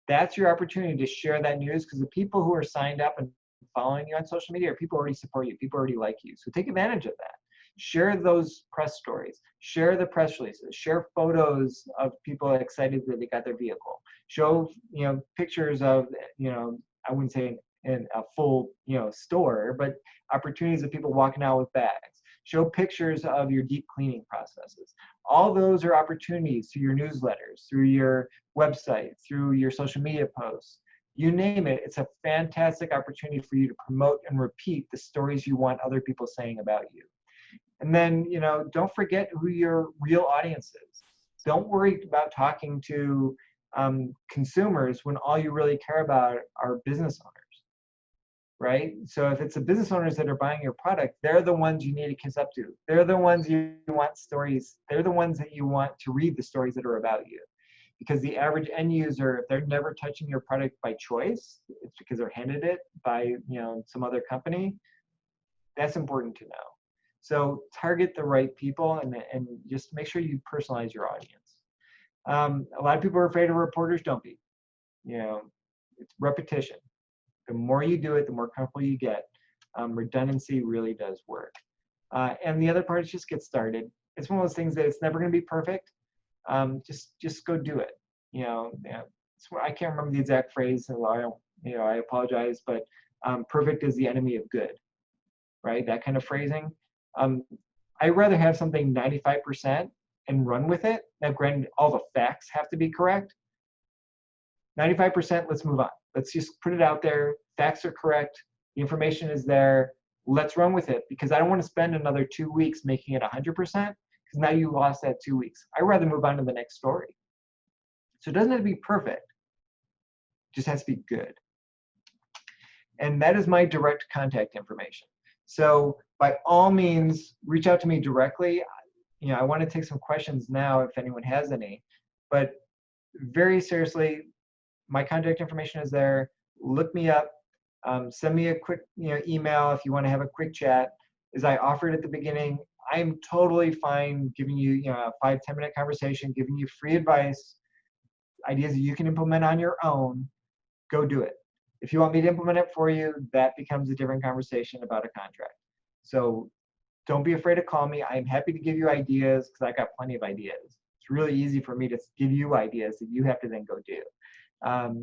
Speaker 2: That's your opportunity to share that news, because the people who are signed up and following you on social media are people who already support you, people who already like you. So take advantage of that. Share those press stories, share the press releases, share photos of people excited that they got their vehicle. Show, pictures of, I wouldn't say in a full, store, but opportunities of people walking out with bags. Show pictures of your deep cleaning processes. All those are opportunities through your newsletters, through your website, through your social media posts. You name it, it's a fantastic opportunity for you to promote and repeat the stories you want other people saying about you. And then, don't forget who your real audience is. Don't worry about talking to consumers when all you really care about are business owners, right? So if it's the business owners that are buying your product, they're the ones you need to kiss up to. They're the ones you want stories. They're the ones that you want to read the stories that are about you. Because the average end user, if they're never touching your product by choice, it's because they're handed it by some other company. That's important to know. So target the right people and just make sure you personalize your audience. A lot of people are afraid of reporters. Don't be. It's repetition. The more you do it, the more comfortable you get. Redundancy really does work. And the other part is just get started. It's one of those things that it's never going to be perfect. Just go do it. I can't remember the exact phrase. I apologize, but perfect is the enemy of good, right? That kind of phrasing. I'd rather have something 95% and run with it. Now, granted, all the facts have to be correct. 95%, let's move on. Let's just put it out there. Facts are correct. The information is there. Let's run with it, because I don't want to spend another 2 weeks making it 100%, because now you lost that 2 weeks. I'd rather move on to the next story. So it doesn't have to be perfect. It just has to be good. And that is my direct contact information. So by all means, reach out to me directly. I want to take some questions now if anyone has any, but very seriously, my contact information is there. Look me up. Send me a quick email if you want to have a quick chat. As I offered at the beginning, I'm totally fine giving you a 5-10 minute conversation, giving you free advice, ideas that you can implement on your own. Go do it. If you want me to implement it for you, that becomes a different conversation about a contract. So don't be afraid to call me. I'm happy to give you ideas, because I got plenty of ideas. It's really easy for me to give you ideas that you have to then go do.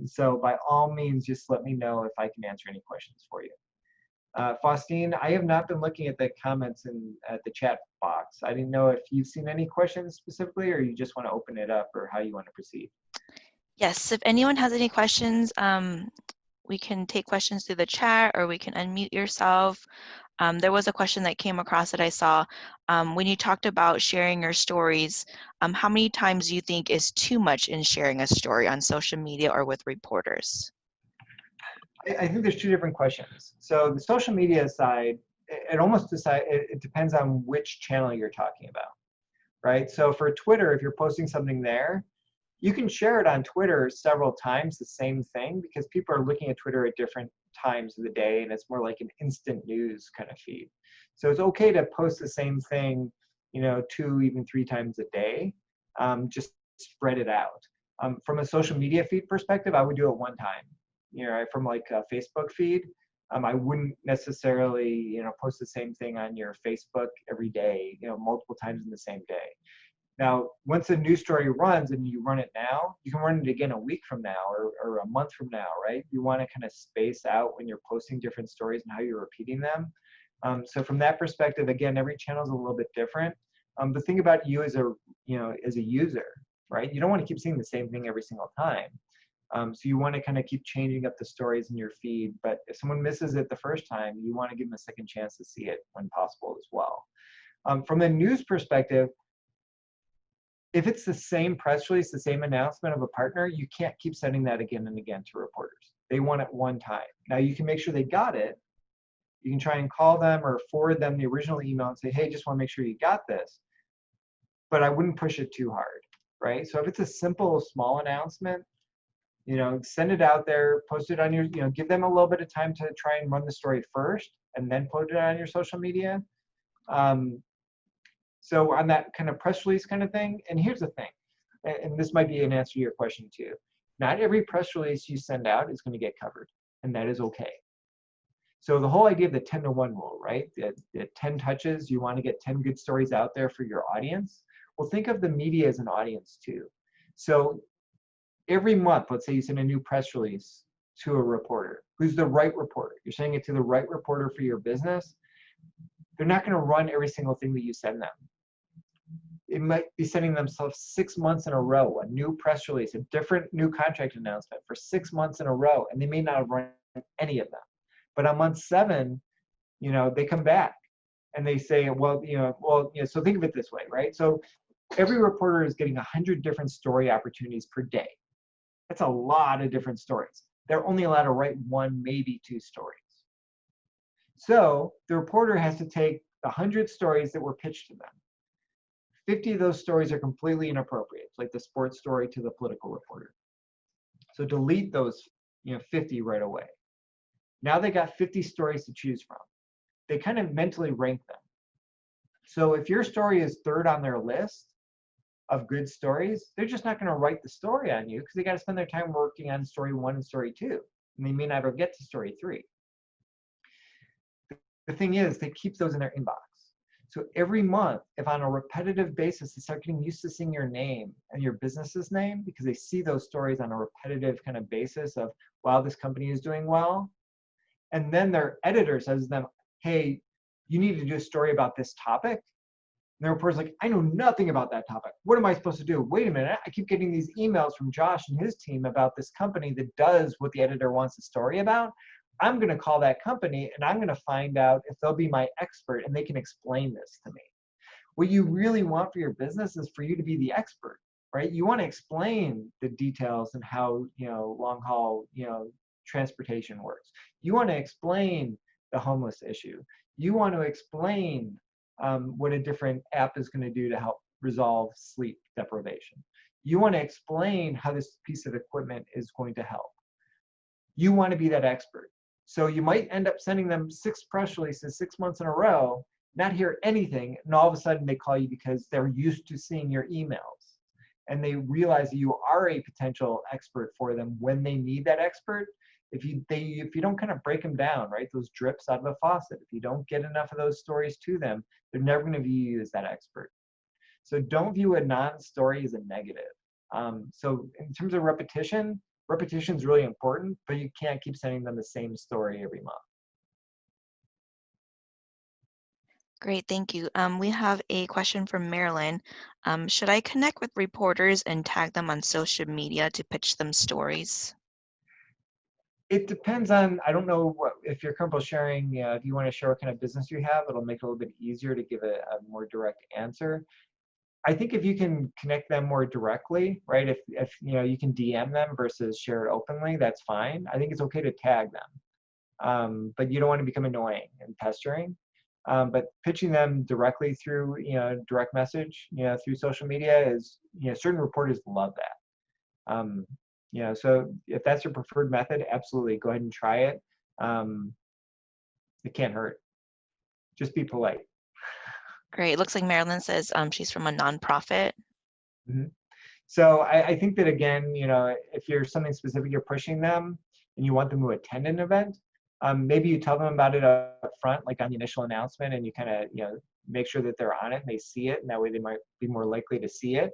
Speaker 2: So by all means, just let me know if I can answer any questions for you. Faustine, I have not been looking at the comments at the chat box. I didn't know if you've seen any questions specifically, or you just want to open it up, or how you want to proceed.
Speaker 1: Yes, if anyone has any questions, we can take questions through the chat, or we can unmute yourself. There was a question that came across that I saw. When you talked about sharing your stories, how many times do you think is too much in sharing a story on social media or with reporters?
Speaker 2: I think there's two different questions. So the social media side, it depends on which channel you're talking about, right? So for Twitter, if you're posting something there, you can share it on Twitter several times, the same thing, because people are looking at Twitter at different times of the day, and it's more like an instant news kind of feed. So it's okay to post the same thing, 2, even 3 times a day. Just spread it out. From a social media feed perspective, I would do it one time. From like a Facebook feed, I wouldn't necessarily, post the same thing on your Facebook every day, multiple times in the same day. Now, once a news story runs and you run it now, you can run it again a week from now or a month from now, right? You want to kind of space out when you're posting different stories and how you're repeating them. So from that perspective, again, every channel is a little bit different. The thing about you as a user, right? You don't want to keep seeing the same thing every single time. So you want to kind of keep changing up the stories in your feed. But if someone misses it the first time, you want to give them a second chance to see it when possible as well. From the news perspective, if it's the same press release, the same announcement of a partner, you can't keep sending that again and again to reporters. They want it one time. Now you can make sure they got it. You can try and call them or forward them the original email and say, hey, just want to make sure you got this. But I wouldn't push it too hard, right? So if it's a simple, small announcement, send it out there, post it on your, give them a little bit of time to try and run the story first, and then put it on your social media. So on that kind of press release kind of thing, and here's the thing, and this might be an answer to your question too. Not every press release you send out is going to get covered, and that is okay. So the whole idea of the 10-to-1 rule, right? The 10 touches, you want to get 10 good stories out there for your audience. Well, think of the media as an audience too. So every month, let's say you send a new press release to a reporter. Who's the right reporter? You're sending it to the right reporter for your business. They're not going to run every single thing that you send them. It might be sending themselves 6 months in a row, a new press release, a different new contract announcement for 6 months in a row, and they may not have run any of them. But on month 7, they come back and they say, so think of it this way, right? So every reporter is getting 100 different story opportunities per day. That's a lot of different stories. They're only allowed to write 1, maybe 2 stories. So the reporter has to take the 100 stories that were pitched to them. 50 of those stories are completely inappropriate, like the sports story to the political reporter. So delete those 50 right away. Now they got 50 stories to choose from. They kind of mentally rank them. So if your story is 3rd on their list of good stories, they're just not going to write the story on you because they got to spend their time working on story 1 and story 2. And they may never get to story 3. The thing is, they keep those in their inbox. So every month, if on a repetitive basis, they start getting used to seeing your name and your business's name because they see those stories on a repetitive kind of basis of, wow, this company is doing well. And then their editor says to them, hey, you need to do a story about this topic. And the reporter's like, I know nothing about that topic. What am I supposed to do? Wait a minute, I keep getting these emails from Josh and his team about this company that does what the editor wants a story about. I'm going to call that company and I'm going to find out if they'll be my expert and they can explain this to me. What you really want for your business is for you to be the expert, right? You want to explain the details and how, long haul, transportation works. You want to explain the homeless issue. You want to explain what a different app is going to do to help resolve sleep deprivation. You want to explain how this piece of equipment is going to help. You want to be that expert. So you might end up sending them 6 press releases 6 months in a row, not hear anything, and all of a sudden they call you because they're used to seeing your emails. And they realize that you are a potential expert for them when they need that expert. If you don't kind of break them down, right, those drips out of the faucet, if you don't get enough of those stories to them, they're never going to view you as that expert. So don't view a non-story as a negative. So in terms of repetition is really important, but you can't keep sending them the same story every month.
Speaker 1: Great, thank you. We have a question from Marilyn. Should I connect with reporters and tag them on social media to pitch them stories?
Speaker 2: It depends on, I don't know if you're comfortable sharing, if you want to share what kind of business you have, it'll make it a little bit easier to give a more direct answer. I think if you can connect them more directly, right? If you can DM them versus share it openly, that's fine. I think it's okay to tag them, but you don't want to become annoying and pestering. But pitching them directly through direct message, through social media is, certain reporters love that. So if that's your preferred method, absolutely go ahead and try it. It can't hurt. Just be polite.
Speaker 1: Great. It looks like Marilyn says she's from a nonprofit.
Speaker 2: Mm-hmm. So I think that, again, if you're something specific you're pushing them and you want them to attend an event, maybe you tell them about it up front, like on the initial announcement, and you kind of make sure that they're on it and they see it, and that way they might be more likely to see it.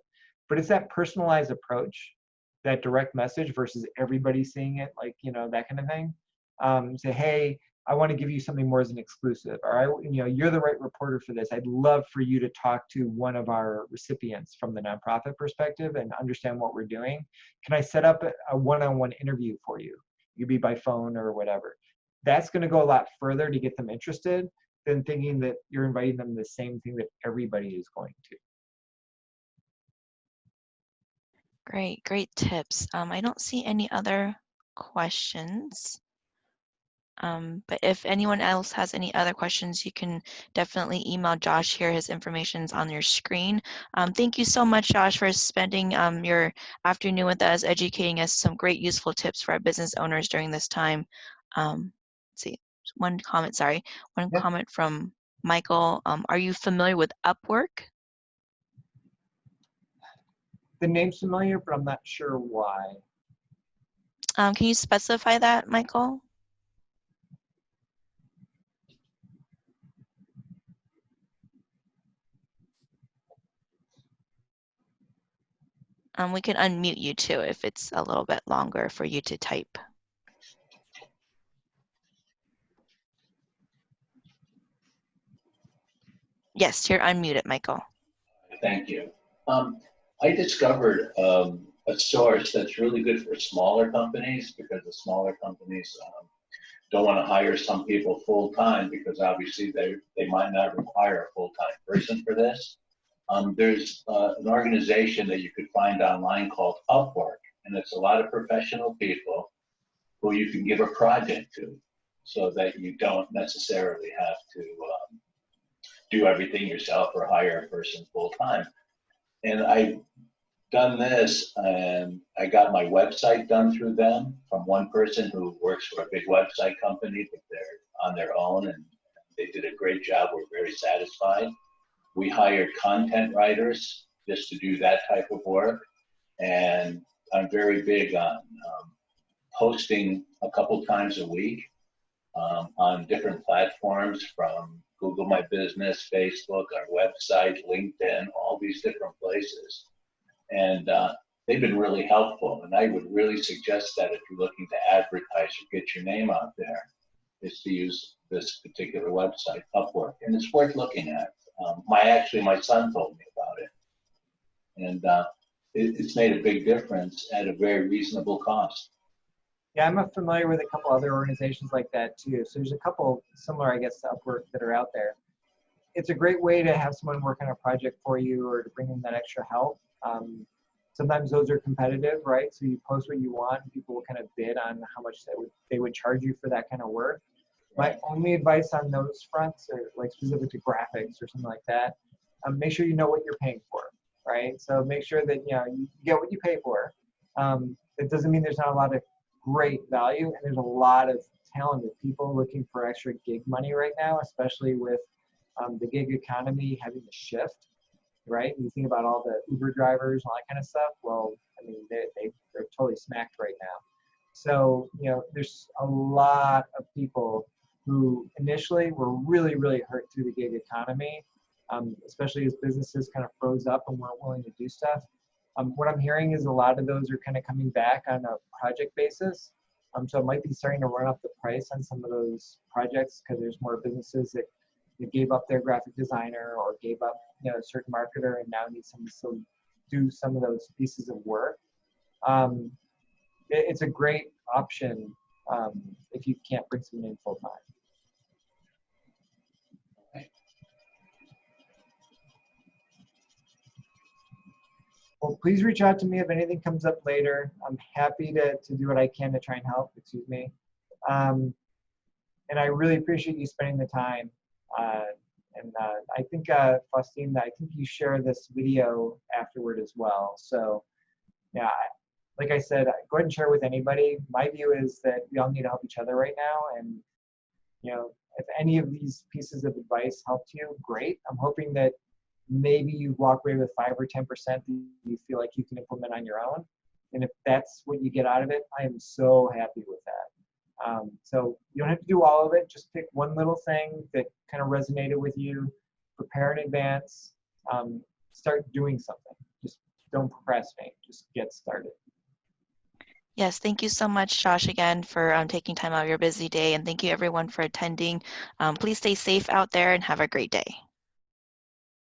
Speaker 2: But it's that personalized approach, that direct message versus everybody seeing it, like that kind of thing. Say, hey, I want to give you something more as an exclusive, or you're the right reporter for this. I'd love for you to talk to one of our recipients from the nonprofit perspective and understand what we're doing. Can I set up a one-on-one interview for you? You could be by phone or whatever. That's going to go a lot further to get them interested than thinking that you're inviting them to the same thing that everybody is going to.
Speaker 1: Great tips. I don't see any other questions. But if anyone else has any other questions, you can definitely email Josh here. His information's on your screen. Thank you so much, Josh, for spending your afternoon with us, educating us some great useful tips for our business owners during this time. Let's see, one comment from Michael. Are you familiar with Upwork?
Speaker 2: The name's familiar, but I'm not sure why.
Speaker 1: Can you specify that, Michael? We can unmute you too if it's a little bit longer for you to type. Yes, you're unmuted, Michael.
Speaker 3: Thank you. I discovered a source that's really good for smaller companies, because the smaller companies don't want to hire some people full-time, because obviously they might not require a full-time person for this. There's an organization that you could find online called Upwork, and it's a lot of professional people who you can give a project to, so that you don't necessarily have to do everything yourself or hire a person full-time. And I've done this, and I got my website done through them from one person who works for a big website company, but they're on their own, and they did a great job. We're very satisfied. We hired content writers just to do that type of work. And I'm very big on posting a couple times a week on different platforms, from Google My Business, Facebook, our website, LinkedIn, all these different places. And they've been really helpful. And I would really suggest that if you're looking to advertise or get your name out there, is to use this particular website, Upwork. And it's worth looking at. My son told me about it. And it's made a big difference at a very reasonable cost.
Speaker 2: Yeah, I'm familiar with a couple other organizations like that too. So there's a couple similar, I guess, to Upwork that are out there. It's a great way to have someone work on a project for you, or to bring in that extra help. Sometimes those are competitive, right? So you post what you want, and people will kind of bid on how much they would charge you for that kind of work. My only advice on those fronts, or like specific to graphics or something like that, make sure you know what you're paying for, right? So make sure that you get what you pay for. It doesn't mean there's not a lot of great value, and there's a lot of talented people looking for extra gig money right now, especially with the gig economy having to shift, right? You think about all the Uber drivers, all that kind of stuff. Well, I mean, they're totally smacked right now. So, there's a lot of people who initially were really, really hurt through the gig economy, especially as businesses kind of froze up and weren't willing to do stuff. What I'm hearing is a lot of those are kind of coming back on a project basis. So it might be starting to run up the price on some of those projects, because there's more businesses that gave up their graphic designer, or gave up a certain marketer, and now need someone to still do some of those pieces of work. It's a great option if you can't bring someone in full time. Well, please reach out to me if anything comes up later. I'm happy to do what I can to try and help, excuse me. And I really appreciate you spending the time. And I think, Faustine, I think you share this video afterward as well. So yeah, like I said, go ahead and share it with anybody. My view is that we all need to help each other right now. And, if any of these pieces of advice helped you, great. I'm hoping that maybe you walk away with 5 or 10% that you feel like you can implement on your own. And if that's what you get out of it, I am so happy with that. So you don't have to do all of it. Just pick one little thing that kind of resonated with you, prepare in advance, start doing something. Just don't procrastinate, just get started.
Speaker 1: Yes, thank you so much, Josh, again, for taking time out of your busy day. And thank you, everyone, for attending. Please stay safe out there and have a great day.